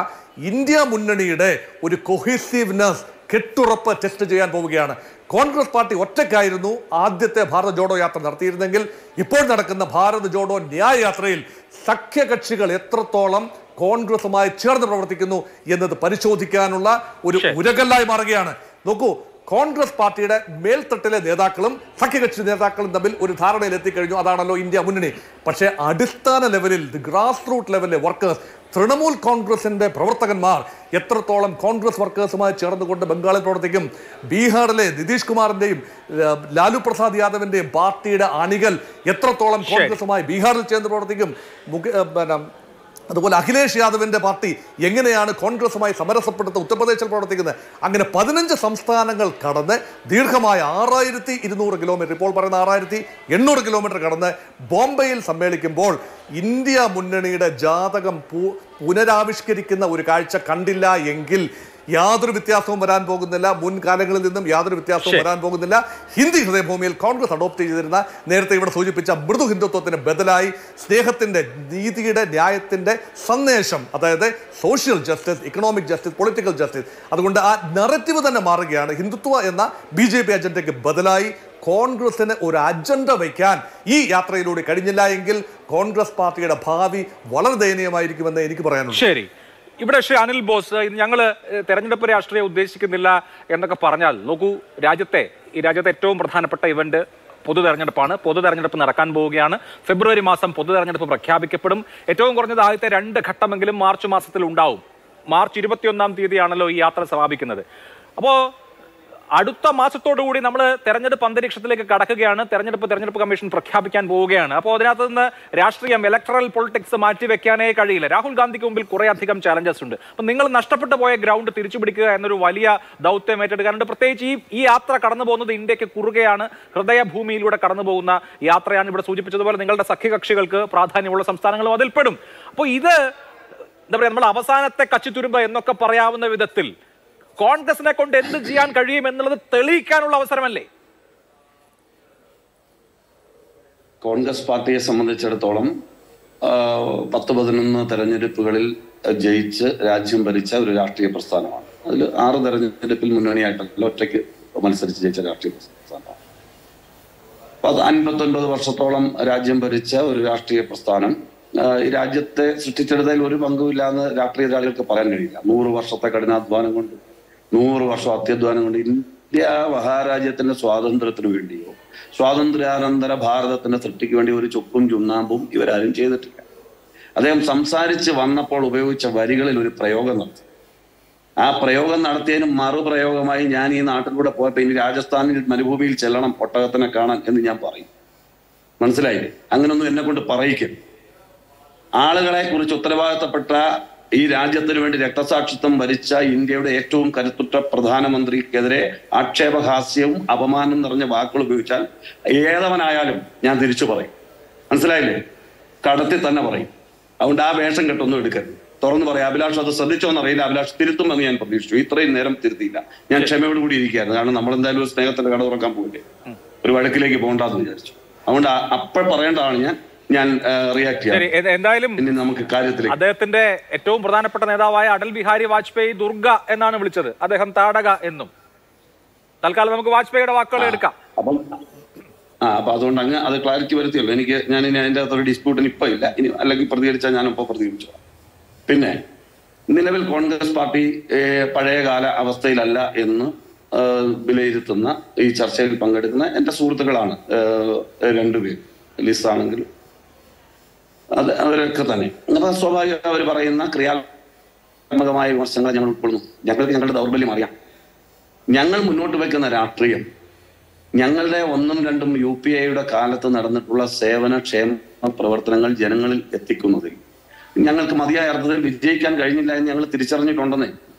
Speaker 5: ഇന്ത്യ മുന്നണിയുടെ ഒരു കൊഹീസീവ്നെസ്, കെട്ടുറപ്പ് ടെസ്റ്റ് ചെയ്യാൻ പോവുകയാണ്. കോൺഗ്രസ് പാർട്ടി ഒറ്റയ്ക്കായിരുന്നു ആദ്യത്തെ ഭാരത് ജോഡോ യാത്ര നടത്തിയിരുന്നെങ്കിൽ ഇപ്പോൾ നടക്കുന്ന ഭാരത് ജോഡോ ന്യായ യാത്രയിൽ സഖ്യകക്ഷികൾ എത്രത്തോളം കോൺഗ്രസുമായി ചേർന്ന് പ്രവർത്തിക്കുന്നു എന്നത് പരിശോധിക്കാനുള്ള ഒരു ഉരകല്ലായി മാറുകയാണ്. നോക്കൂ, കോൺഗ്രസ് പാർട്ടിയുടെ മേൽത്തട്ടിലെ നേതാക്കളും സഖ്യകക്ഷി നേതാക്കളും തമ്മിൽ ഒരു ധാരണയിൽ എത്തിക്കഴിഞ്ഞു. അതാണല്ലോ ഇന്ത്യ മുന്നണി. പക്ഷേ അടിസ്ഥാന ലെവലിൽ, ഗ്രാസ് റൂട്ട് ലെവലിലെ വർക്കേഴ്സ്, തൃണമൂൽ കോൺഗ്രസിന്റെ പ്രവർത്തകന്മാർ എത്രത്തോളം കോൺഗ്രസ് വർക്കേഴ്സുമായി ചേർന്നുകൊണ്ട് ബംഗാളിൽ പ്രവർത്തിക്കും? ബീഹാറിലെ നിതീഷ് കുമാറിന്റെയും ലാലു പ്രസാദ് യാദവിന്റെയും പാർട്ടിയുടെ അണികൾ എത്രത്തോളം കോൺഗ്രസുമായി ബീഹാറിൽ ചേർന്ന് പ്രവർത്തിക്കും? അതുപോലെ അഖിലേഷ് യാദവിൻ്റെ പാർട്ടി എങ്ങനെയാണ് കോൺഗ്രസുമായി സമരസപ്പെടുത്ത ഉത്തർപ്രദേശിൽ പ്രവർത്തിക്കുന്നത്. അങ്ങനെ 15 സംസ്ഥാനങ്ങൾ കടന്ന് ദീർഘമായ 6200 കിലോമീറ്റർ, ഇപ്പോൾ പറയുന്ന 6800 കിലോമീറ്റർ കടന്ന് ബോംബെയിൽ സമ്മേളിക്കുമ്പോൾ ഇന്ത്യ മുന്നണിയുടെ ജാതകം പുനരാവിഷ്കരിക്കുന്ന ഒരു കാഴ്ച കണ്ടില്ല എങ്കിൽ യാതൊരു വ്യത്യാസവും വരാൻ പോകുന്നില്ല. മുൻകാലങ്ങളിൽ നിന്നും യാതൊരു വ്യത്യാസവും വരാൻ പോകുന്നില്ല. ഹിന്ദി ഹൃദയഭൂമിയിൽ കോൺഗ്രസ് അഡോപ്റ്റ് ചെയ്തിരുന്ന നേരത്തെ ഇവിടെ സൂചിപ്പിച്ച മൃദു ഹിന്ദുത്വത്തിന് ബദലായി സ്നേഹത്തിന്റെ, നീതിയുടെ, ന്യായത്തിന്റെ സന്ദേശം, അതായത് social justice, economic justice, political justice, അതുകൊണ്ട് ആ നറേറ്റീവ് തന്നെ മാറുകയാണ്. ഹിന്ദുത്വ എന്ന BJP അജണ്ടയ്ക്ക് ബദലായി കോൺഗ്രസിന് ഒരു അജണ്ട വയ്ക്കാൻ ഈ യാത്രയിലൂടെ കഴിഞ്ഞില്ല എങ്കിൽ കോൺഗ്രസ് പാർട്ടിയുടെ ഭാവി വളരെ ദയനീയമായിരിക്കുമെന്ന് എനിക്ക് പറയാനുള്ളൂ.
Speaker 1: ശരി, ഇവിടെ ശ്രീ അനിൽ ബോസ്, ഞങ്ങൾ തെരഞ്ഞെടുപ്പ് രാഷ്ട്രീയം ഉദ്ദേശിക്കുന്നില്ല എന്നൊക്കെ പറഞ്ഞാൽ നോക്കൂ, ഈ രാജ്യത്തെ ഏറ്റവും പ്രധാനപ്പെട്ട ഇവന്റ് പൊതു തെരഞ്ഞെടുപ്പാണ്. പൊതു തെരഞ്ഞെടുപ്പ് നടക്കാൻ പോവുകയാണ്. ഫെബ്രുവരി മാസം പൊതു തെരഞ്ഞെടുപ്പ് പ്രഖ്യാപിക്കപ്പെടും. ഏറ്റവും കുറഞ്ഞത് ആദ്യത്തെ 2 ഘട്ടമെങ്കിലും മാർച്ച് മാസത്തിൽ ഉണ്ടാവും. മാർച്ച് 21-ാം തീയതിയാണല്ലോ ഈ യാത്ര സമാപിക്കുന്നത്. അപ്പോൾ അടുത്ത മാസത്തോടുകൂടി നമ്മൾ തെരഞ്ഞെടുപ്പ് അന്തരീക്ഷത്തിലേക്ക് കടക്കുകയാണ്. തെരഞ്ഞെടുപ്പ് കമ്മീഷൻ പ്രഖ്യാപിക്കാൻ പോവുകയാണ്. അപ്പോൾ അതിനകത്ത് നിന്ന് രാഷ്ട്രീയം, ഇലക്ടറൽ പൊളിറ്റിക്സ് മാറ്റിവെക്കാനേ കഴിയില്ല. രാഹുൽ ഗാന്ധിക്ക് മുമ്പിൽ കുറേ അധികം ചാലഞ്ചസ് ഉണ്ട്. അപ്പം നിങ്ങൾ നഷ്ടപ്പെട്ടു പോയ ഗ്രൗണ്ട് തിരിച്ചു പിടിക്കുക എന്നൊരു വലിയ ദൗത്യം ഏറ്റെടുക്കാറുണ്ട്. പ്രത്യേകിച്ച് ഈ യാത്ര കടന്നു പോകുന്നത് ഇന്ത്യക്ക് കുറുകെയാണ്, ഹൃദയഭൂമിയിലൂടെ കടന്നു പോകുന്ന യാത്രയാണ്. ഇവിടെ സൂചിപ്പിച്ചതുപോലെ നിങ്ങളുടെ സഖ്യകക്ഷികൾക്ക് പ്രാധാന്യമുള്ള സംസ്ഥാനങ്ങളും അതിൽപ്പെടും. അപ്പോൾ ഇത് എന്താ പറയുക, നമ്മൾ അവസാനത്തെ കച്ചിത്തുരുമ്പ് എന്നൊക്കെ പറയാവുന്ന വിധത്തിൽ കോൺഗ്രസിനെ കൊണ്ട് എന്ത് ചെയ്യാൻ കഴിയും എന്നുള്ളത് തെളിയിക്കാനുള്ള അവസരമല്ലേ?
Speaker 2: കോൺഗ്രസ് പാർട്ടിയെ സംബന്ധിച്ചിടത്തോളം 10-11 തെരഞ്ഞെടുപ്പുകളിൽ ജയിച്ച് രാജ്യം ഭരിച്ച ഒരു രാഷ്ട്രീയ പ്രസ്ഥാനമാണ്. അതിൽ 6 തെരഞ്ഞെടുപ്പിൽ മുന്നണിയായിട്ടല്ല, ഒറ്റയ്ക്ക് മത്സരിച്ച് ജയിച്ച രാഷ്ട്രീയ പ്രസ്ഥാനമാണ്. 59 വർഷത്തോളം രാജ്യം ഭരിച്ച ഒരു രാഷ്ട്രീയ പ്രസ്ഥാനം ഈ രാജ്യത്തെ സൃഷ്ടിച്ചെടുത്തതിൽ ഒരു പങ്കുമില്ലാന്ന് രാഷ്ട്രീയ എതിരാളികൾക്ക് പറയാൻ കഴിയില്ല. 100 വർഷത്തെ കഠിനാധ്വാനം കൊണ്ട്, 100 വർഷം അത്യധ്വാനം കൊണ്ട് ഇന്ത്യ മഹാരാജ്യത്തിന്റെ സ്വാതന്ത്ര്യത്തിന് വേണ്ടിയോ സ്വാതന്ത്ര്യാനന്തര ഭാരതത്തിന്റെ സൃഷ്ടിക്ക് വേണ്ടി ഒരു ചുക്കും ചുണ്ണാമ്പും ഇവരാരും ചെയ്തിട്ടില്ല. അദ്ദേഹം സംസാരിച്ച് വന്നപ്പോൾ ഉപയോഗിച്ച വരികളിൽ ഒരു പ്രയോഗം നടത്തി. ആ പ്രയോഗം നടത്തിയതിന് മറുപ്രയോഗമായി ഞാൻ ഈ നാട്ടിലൂടെ പോയപ്പോൾ ഇനി രാജസ്ഥാനിൽ മരുഭൂമിയിൽ ചെല്ലണം ഒട്ടകത്തിനെ കാണാൻ എന്ന് ഞാൻ പറയും. മനസ്സിലായില്ലേ? അങ്ങനൊന്നും എന്നെ കൊണ്ട് പറയിക്കും. ആളുകളെ കുറിച്ച് ഉത്തരവാദിത്തപ്പെട്ട ഈ രാജ്യത്തിന് വേണ്ടി രക്തസാക്ഷിത്വം വരിച്ച ഇന്ത്യയുടെ ഏറ്റവും കരുത്തുറ്റ പ്രധാനമന്ത്രിക്കെതിരെ ആക്ഷേപഹാസ്യവും അപമാനം നിറഞ്ഞ വാക്കുകൾ ഉപയോഗിച്ചാൽ ഏതവനായാലും ഞാൻ തിരിച്ചു പറയും. മനസ്സിലായില്ലേ? കടത്തി തന്നെ പറയും. അതുകൊണ്ട് ആ വേഷം കെട്ടൊന്നും എടുക്കരുത്. തുറന്നു പറയാം. അഭിലാഷ് അത് ശ്രദ്ധിച്ചോന്നറിയില്ല. അഭിലാഷ് തിരുത്തുമെന്ന് ഞാൻ പ്രതീക്ഷിച്ചു. ഇത്രയും നേരം തിരുത്തിയില്ല. ഞാൻ ക്ഷമയോടുകൂടി ഇരിക്കുകയായിരുന്നു. കാരണം നമ്മൾ എന്തായാലും ഒരു സ്നേഹത്തിന്റെ കട തുറക്കാൻ പോയില്ലേ, ഒരു വഴക്കിലേക്ക് പോകണ്ടെന്ന് വിചാരിച്ചു. അതുകൊണ്ട് അപ്പോൾ പറയേണ്ടതാണ് ഞാൻ റിയാക്ട് ചെയ്യാം.
Speaker 1: എന്തായാലും
Speaker 2: നമുക്ക് കാര്യത്തിലേക്ക്,
Speaker 1: അദ്ദേഹത്തിന്റെ ഏറ്റവും പ്രധാനപ്പെട്ട നേതാവായ അടൽ ബിഹാരി വാജ്പേയി ദുർഗ എന്നാണ് വിളിച്ചത്, അദ്ദേഹം താടക എന്നും. തൽക്കാലം നമുക്ക് വാജ്പേയിയുടെ വാക്കുകൾ എടുക്കാം.
Speaker 2: അപ്പൊ അതുകൊണ്ട് അങ്ങ് അത് ക്ലാരിറ്റി വരുത്തിയല്ലോ. ഞാൻ ഇനി അതിന്റെ അകത്തൊരു ഡിസ്പ്യൂട്ടിന് ഇപ്പൊ ഇല്ല. ഇനി അല്ലെങ്കിൽ പ്രതികരിച്ചാൽ ഞാനിപ്പോ പ്രതികരിച്ചു. പിന്നെ നിലവിൽ കോൺഗ്രസ് പാർട്ടി പഴയകാല അവസ്ഥയിലല്ല എന്ന് വിലയിരുത്തുന്ന ഈ ചർച്ചയിൽ പങ്കെടുക്കുന്ന എന്റെ സുഹൃത്തുക്കളാണ് 2 പേര്. ലിസ്റ്റാണെങ്കിലും അവരൊക്കെ തന്നെ. അപ്പൊ സ്വാഭാവികം അവർ പറയുന്ന ക്രിയാത്മകമായ വിമർശനങ്ങൾ ഞങ്ങൾ ഉൾക്കൊള്ളുന്നു. ഞങ്ങൾക്ക് ഞങ്ങളുടെ ദൗർബല്യം അറിയാം. ഞങ്ങൾ മുന്നോട്ട് വെക്കുന്ന രാഷ്ട്രീയം ഞങ്ങളുടെ 1ഉം 2ഉം UPA-യുടെ കാലത്ത് നടന്നിട്ടുള്ള സേവന ക്ഷേമ പ്രവർത്തനങ്ങൾ ജനങ്ങളിൽ എത്തിക്കുന്നതിൽ ഞങ്ങൾക്ക് മതിയായ അർത്ഥത്തിൽ വിജയിക്കാൻ കഴിഞ്ഞില്ല എന്ന് ഞങ്ങൾ തിരിച്ചറിഞ്ഞിട്ടുണ്ടെന്നേ.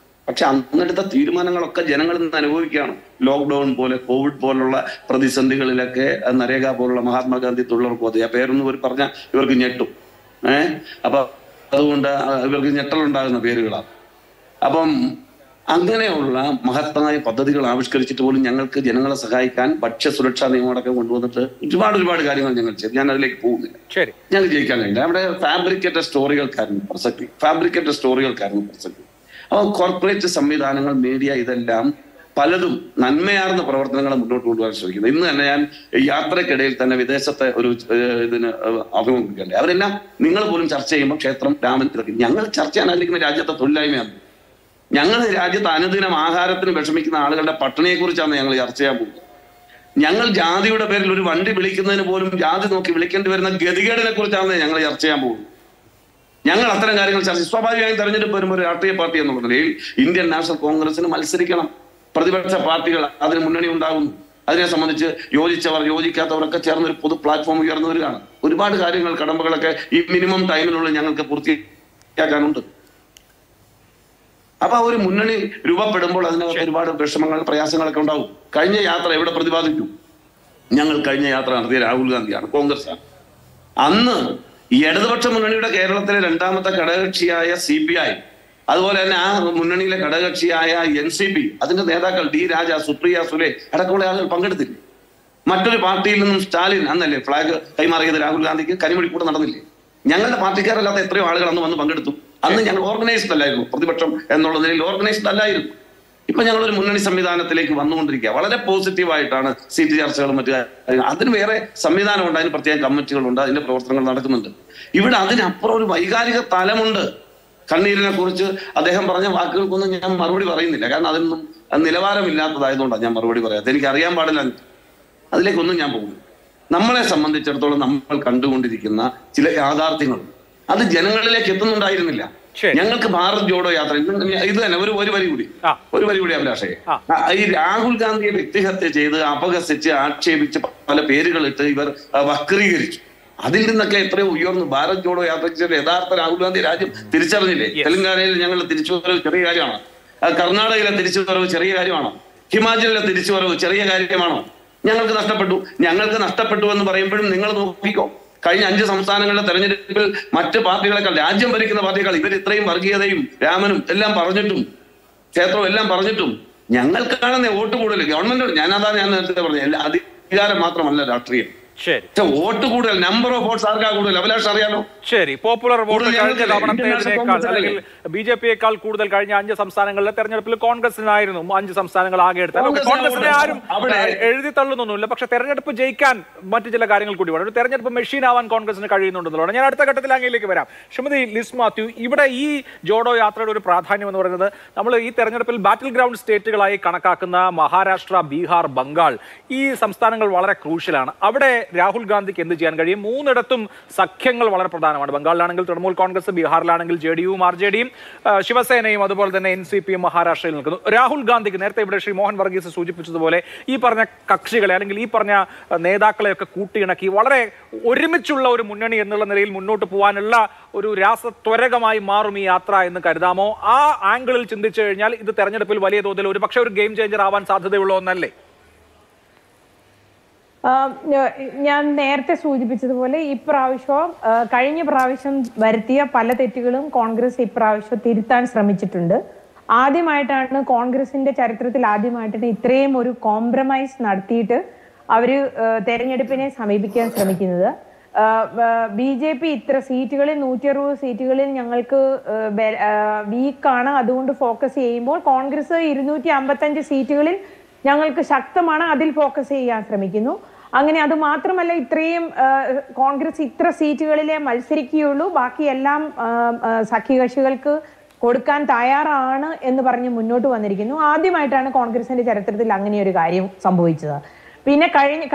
Speaker 2: പക്ഷെ അന്നെടുത്ത തീരുമാനങ്ങളൊക്കെ ജനങ്ങളിൽ നിന്ന് അനുഭവിക്കുകയാണ്. ലോക്ക്ഡൌൺ പോലെ, കോവിഡ് പോലുള്ള പ്രതിസന്ധികളിലൊക്കെ നരേഗ പോലുള്ള മഹാത്മാഗാന്ധി തൊഴിലുറപ്പ് പദ്ധതി, ആ പേരൊന്നും ഇവർ പറഞ്ഞാൽ ഇവർക്ക് ഞെട്ടും. അപ്പൊ അതുകൊണ്ട് ഇവർക്ക് ഞെട്ടലുണ്ടാകുന്ന പേരുകളാണ്. അപ്പം അങ്ങനെയുള്ള മഹത്തായ പദ്ധതികൾ ആവിഷ്കരിച്ചിട്ട് പോലും ഞങ്ങൾക്ക് ജനങ്ങളെ സഹായിക്കാൻ ഭക്ഷ്യസുരക്ഷാ നിയമമടക്കം കൊണ്ടുവന്നിട്ട് ഒരുപാട് കാര്യങ്ങൾ ഞങ്ങൾ ചെയ്തു. ഞാൻ അതിലേക്ക് പോകുന്നില്ല. ഞങ്ങൾ ജയിക്കാൻ കഴിഞ്ഞില്ല. അവിടെ ഫാബ്രിക്കേറ്റഡ് സ്റ്റോറികൾക്കായിരുന്നു പ്രസക്തി. അപ്പോൾ കോർപ്പറേറ്റ് സംവിധാനങ്ങൾ, മീഡിയ, ഇതെല്ലാം പലതും നന്മയാർന്ന പ്രവർത്തനങ്ങളെ മുന്നോട്ട് കൊണ്ടുപോകാൻ ശ്രമിക്കുന്നത്. ഇന്ന് തന്നെ ഞാൻ യാത്രക്കിടയിൽ തന്നെ വിദേശത്തെ ഒരു ഇതിന് അഭിമുഖീകരിക്കേണ്ടത്. അവരെല്ലാം നിങ്ങൾ പോലും ചർച്ച ചെയ്യുമ്പോൾ ക്ഷേത്രം, രാമൻ, ഇതൊക്കെ ഞങ്ങൾ ചർച്ച ചെയ്യാൻ ആഗ്രഹിക്കുന്ന രാജ്യത്തെ തൊഴിലായ്മയാണ്. ഞങ്ങൾ രാജ്യത്ത് അനുദിനം ആഹാരത്തിന് വിഷമിക്കുന്ന ആളുകളുടെ പട്ടിണിയെ കുറിച്ചാണ് ഞങ്ങൾ ചർച്ച ചെയ്യാൻ പോകുന്നത്. ഞങ്ങൾ ജാതിയുടെ പേരിൽ ഒരു വണ്ടി വിളിക്കുന്നതിന് പോലും ജാതി നോക്കി വിളിക്കേണ്ടി വരുന്ന ഗതികേടിനെ കുറിച്ചാണ് ഞങ്ങൾ ചർച്ച ചെയ്യാൻ പോകുന്നത്. ഞങ്ങൾ അത്തരം കാര്യങ്ങൾ ചർച്ച. സ്വാഭാവികമായും തെരഞ്ഞെടുപ്പ് വരുമ്പോൾ ഒരു രാഷ്ട്രീയ പാർട്ടി എന്നുള്ള നിലയിൽ ഇന്ത്യൻ നാഷണൽ കോൺഗ്രസിന് മത്സരിക്കണം. പ്രതിപക്ഷ പാർട്ടികൾ അതിന് മുന്നണി ഉണ്ടാകുന്നു. അതിനെ സംബന്ധിച്ച് യോജിച്ചവർ, യോജിക്കാത്തവരൊക്കെ ചേർന്ന് ഒരു പൊതു പ്ലാറ്റ്ഫോം ഉയർന്നു വരികയാണ്. ഒരുപാട് കാര്യങ്ങൾ, കടമ്പകളൊക്കെ ഈ മിനിമം ടൈമിനുള്ളിൽ ഞങ്ങൾക്ക് പൂർത്തി പൂർത്തിയാക്കാനുണ്ട്. അപ്പൊ ആ ഒരു മുന്നണി രൂപപ്പെടുമ്പോൾ അതിനകത്ത് ഒരുപാട് വിഷമങ്ങൾ പ്രയാസങ്ങളൊക്കെ ഉണ്ടാവും. കഴിഞ്ഞ യാത്ര എവിടെ പ്രതിപാദിച്ചു? ഞങ്ങൾ കഴിഞ്ഞ യാത്ര നടത്തിയ രാഹുൽ ഗാന്ധിയാണ്, കോൺഗ്രസ്സാണ്. അന്ന് ഈ ഇടതുപക്ഷ മുന്നണിയുടെ കേരളത്തിലെ രണ്ടാമത്തെ ഘടകകക്ഷിയായ CPI, അതുപോലെ തന്നെ ആ മുന്നണിയിലെ ഘടകകക്ഷിയായ NCP, അതിന്റെ നേതാക്കൾ D രാജ, സുപ്രിയ സുലെ അടക്കമുള്ള ആളുകൾ പങ്കെടുത്തില്ലേ? മറ്റൊരു പാർട്ടിയിൽ നിന്നും സ്റ്റാലിൻ അന്നല്ലേ ഫ്ലാഗ് കൈമാറിയത് രാഹുൽ ഗാന്ധിക്ക്? കരിമണിക്കൂടെ നടന്നില്ലേ? ഞങ്ങളുടെ പാർട്ടിക്കാരല്ലാത്ത എത്രയോ ആളുകൾ അന്ന് വന്ന് പങ്കെടുത്തു. അന്ന് ഞങ്ങൾ ഓർഗനൈസ്ഡ് അല്ലായിരുന്നു, പ്രതിപക്ഷം എന്നുള്ള നിലയിൽ ഓർഗനൈസ്ഡ് അല്ലായിരുന്നു. ഇപ്പൊ ഞങ്ങളൊരു മുന്നണി സംവിധാനത്തിലേക്ക് വന്നുകൊണ്ടിരിക്കുക. വളരെ പോസിറ്റീവായിട്ടാണ് സീറ്റ് ചർച്ചകളും മറ്റു കാര്യങ്ങൾ. അതിന് വേറെ സംവിധാനമുണ്ട്, അതിന് പ്രത്യേക കമ്മിറ്റികളുണ്ട്, അതിന്റെ പ്രവർത്തനങ്ങൾ നടക്കുന്നുണ്ട്. ഇവിടെ അതിനപ്പുറം ഒരു വൈകാരിക തലമുണ്ട്. കണ്ണീരിനെ കുറിച്ച് അദ്ദേഹം പറഞ്ഞ വാക്കുകൾക്കൊന്നും ഞാൻ മറുപടി പറയുന്നില്ല, കാരണം അതൊന്നും നിലവാരമില്ലാത്തതായതുകൊണ്ടാണ് ഞാൻ മറുപടി പറയാത്തത്. എനിക്ക് അറിയാൻ പാടില്ല, അതിലേക്കൊന്നും ഞാൻ പോകുന്നു. നമ്മളെ സംബന്ധിച്ചിടത്തോളം നമ്മൾ കണ്ടുകൊണ്ടിരിക്കുന്ന ചില യാഥാർത്ഥ്യങ്ങളും അത് ജനങ്ങളിലേക്ക് എത്തുന്നുണ്ടായിരുന്നില്ല. ഞങ്ങൾക്ക് ഭാരത് ജോഡോ യാത്ര ഇത് തന്നെ ഒരു വരി കൂടി അഭിലാഷേ, ഈ രാഹുൽ ഗാന്ധിയെ വ്യക്തിഹത്യ ചെയ്ത് അപഹസിച്ച് ആക്ഷേപിച്ച് പല പേരുകളിട്ട് ഇവർ വക്രീകരിച്ചു. അതിൽ നിന്നൊക്കെ എത്രയോ ഉയർന്നു. ഭാരത് ജോഡോ യാത്രയ്ക്ക് യഥാർത്ഥ രാഹുൽ ഗാന്ധി രാജ്യം തിരിച്ചറിഞ്ഞില്ലേ? തെലങ്കാനയിൽ ഞങ്ങളുടെ തിരിച്ചുവരവ് ചെറിയ കാര്യമാണോ? കർണാടകയിലെ തിരിച്ചുവരവ് ചെറിയ കാര്യമാണോ? ഹിമാചലിലെ തിരിച്ചുവരവ് ചെറിയ കാര്യമാണോ? ഞങ്ങൾക്ക് നഷ്ടപ്പെട്ടു എന്ന് പറയുമ്പോഴും നിങ്ങൾ നോക്കിക്കോ, കഴിഞ്ഞ 5 സംസ്ഥാനങ്ങളിലെ തെരഞ്ഞെടുപ്പിൽ മറ്റ് പാർട്ടികളെക്കാൾ, രാജ്യം ഭരിക്കുന്ന പാർട്ടികൾ, ഇവർ ഇത്രയും വർഗീയതയും രാമനും എല്ലാം പറഞ്ഞിട്ടും ക്ഷേത്രവും എല്ലാം പറഞ്ഞിട്ടും ഞങ്ങൾക്കാണ് വോട്ട് കൂടുതൽ. ഗവൺമെന്റ് ഞാൻ നേരത്തെ പറഞ്ഞത്, അധികാരം മാത്രമല്ല രാഷ്ട്രീയം. വോട്ട് കൂടുതൽ, നമ്പർ ഓഫ് വോട്ട്സ് ആർക്കാ കൂടുതൽ? അഭിലാഷ് അറിയാലോ?
Speaker 1: ശരി, പോപ്പുലർ വോട്ട് കഴിഞ്ഞ തവണത്തേതിനേക്കാൾ അല്ലെങ്കിൽ BJP-യേക്കാൾ കൂടുതൽ കഴിഞ്ഞ 5 സംസ്ഥാനങ്ങളിലെ തെരഞ്ഞെടുപ്പിൽ കോൺഗ്രസിനായിരുന്നു. 5 സംസ്ഥാനങ്ങൾ ആകെ എടുത്താൽ കോൺഗ്രസിനെ ആരും എഴുതി തള്ളുന്നൊന്നുമില്ല. പക്ഷെ തെരഞ്ഞെടുപ്പ് ജയിക്കാൻ മറ്റു ചില കാര്യങ്ങൾ കൂടി വേണം. ഒരു തെരഞ്ഞെടുപ്പ് മെഷീൻ ആവാൻ കോൺഗ്രസിന് കഴിയുന്നുണ്ടെന്നുള്ളതാണ്. ഞാൻ അടുത്ത ഘട്ടത്തിൽ അങ്ങയിലേക്ക് വരാം. ശ്രീമതി ലിസ് മാത്യു, ഇവിടെ ഈ ജോഡോ യാത്രയുടെ ഒരു പ്രാധാന്യം എന്ന് പറയുന്നത്, നമ്മൾ ഈ തെരഞ്ഞെടുപ്പിൽ ബാറ്റിൽ ഗ്രൗണ്ട് സ്റ്റേറ്റുകളായി കണക്കാക്കുന്ന മഹാരാഷ്ട്ര, ബീഹാർ, ബംഗാൾ, ഈ സംസ്ഥാനങ്ങൾ വളരെ ക്രൂഷ്യലാണ്. അവിടെ രാഹുൽ ഗാന്ധിക്ക് എന്ത് ചെയ്യാൻ കഴിയും? 3ഇടത്തും സഖ്യങ്ങൾ വളരെ പ്രധാനമാണ്. ബംഗാളിലാണെങ്കിൽ തൃണമൂൽ കോൺഗ്രസ്, ബീഹാറിലാണെങ്കിൽ JDU-യും RJD-യും, ശിവസേനയും അതുപോലെ തന്നെ NCP-യും മഹാരാഷ്ട്രയിൽ നിൽക്കുന്നു. രാഹുൽ ഗാന്ധിക്ക് നേരത്തെ ഇവിടെ ശ്രീ മോഹൻ വർഗീസ് സൂചിപ്പിച്ചതുപോലെ ഈ പറഞ്ഞ കക്ഷികളെ അല്ലെങ്കിൽ ഈ പറഞ്ഞ നേതാക്കളെയൊക്കെ കൂട്ടിയിണക്കി വളരെ ഒരുമിച്ചുള്ള ഒരു മുന്നണി എന്നുള്ള നിലയിൽ മുന്നോട്ട് പോകാനുള്ള ഒരു രാസത്വരകമായി മാറും ഈ യാത്ര എന്ന് കരുതാമോ? ആ ആംഗിളിൽ ചിന്തിച്ചു കഴിഞ്ഞാൽ ഇത് തെരഞ്ഞെടുപ്പിൽ വലിയ തോതിൽ ഒരു പക്ഷേ ഒരു ഗെയിം ചേഞ്ചർ ആവാൻ സാധ്യതയുള്ള ഒന്നല്ലേ?
Speaker 3: ഞാൻ നേരത്തെ സൂചിപ്പിച്ചതുപോലെ ഇപ്രാവശ്യം കഴിഞ്ഞ പ്രാവശ്യം വരുത്തിയ പല തെറ്റുകളും കോൺഗ്രസ് ഇപ്രാവശ്യം തിരുത്താൻ ശ്രമിച്ചിട്ടുണ്ട്. ആദ്യമായിട്ടാണ് കോൺഗ്രസിന്റെ ചരിത്രത്തിൽ ഇത്രയും ഒരു കോംപ്രമൈസ് നടത്തിയിട്ട് അവര് തെരഞ്ഞെടുപ്പിനെ സമീപിക്കാൻ ശ്രമിക്കുന്നത്. BJP ഇത്ര സീറ്റുകളിൽ 160 സീറ്റുകളിൽ ഞങ്ങൾക്ക് വീക്കാണ്, അതുകൊണ്ട് ഫോക്കസ് ചെയ്യുമ്പോൾ കോൺഗ്രസ് 255 സീറ്റുകളിൽ ഞങ്ങൾക്ക് ശക്തമാണ്, അതിൽ ഫോക്കസ് ചെയ്യാൻ ശ്രമിക്കുന്നു. അങ്ങനെ അത് മാത്രമല്ല, ഇത്രയും കോൺഗ്രസ് ഇത്ര സീറ്റുകളിലെ മത്സരിക്കുകയുള്ളൂ, ബാക്കി എല്ലാം സഖ്യകക്ഷികൾക്ക് കൊടുക്കാൻ തയ്യാറാണ് എന്ന് പറഞ്ഞ് മുന്നോട്ട് വന്നിരിക്കുന്നു. ആദ്യമായിട്ടാണ് കോൺഗ്രസിന്റെ ചരിത്രത്തിൽ അങ്ങനെ ഒരു കാര്യം സംഭവിച്ചത്. പിന്നെ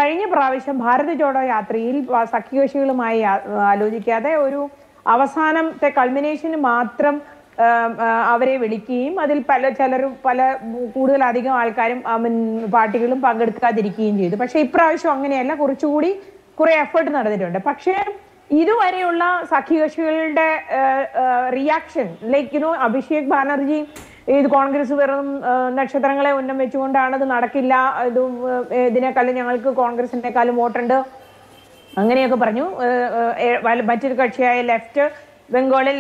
Speaker 3: കഴിഞ്ഞ പ്രാവശ്യം ഭാരത് ജോഡോ യാത്രയിൽ സഖ്യകക്ഷികളുമായി ആലോചിക്കാതെ ഒരു അവസാനത്തെ കൾമിനേഷന് മാത്രം അവരെ വിളിക്കുകയും അതിൽ പല കൂടുതലധികം ആൾക്കാരും പാർട്ടികളും പങ്കെടുക്കാതിരിക്കുകയും ചെയ്തു. പക്ഷെ ഇപ്രാവശ്യം അങ്ങനെയല്ല, കുറെ എഫേർട്ട് നടന്നിട്ടുണ്ട്. പക്ഷേ ഇതുവരെയുള്ള സഖ്യകക്ഷികളുടെ റിയാക്ഷൻ, അഭിഷേക് ബാനർജി ഇത് കോൺഗ്രസ് വെറും നക്ഷത്രങ്ങളെ ഉന്നം വെച്ചുകൊണ്ടാണ്, ഇത് നടക്കില്ല, ഇതിനേക്കാളും ഞങ്ങൾക്ക് കോൺഗ്രസിനേക്കാളും വോട്ടുണ്ട് അങ്ങനെയൊക്കെ പറഞ്ഞു. മറ്റൊരു കക്ഷിയായ ലെഫ്റ്റ് ബംഗാളിൽ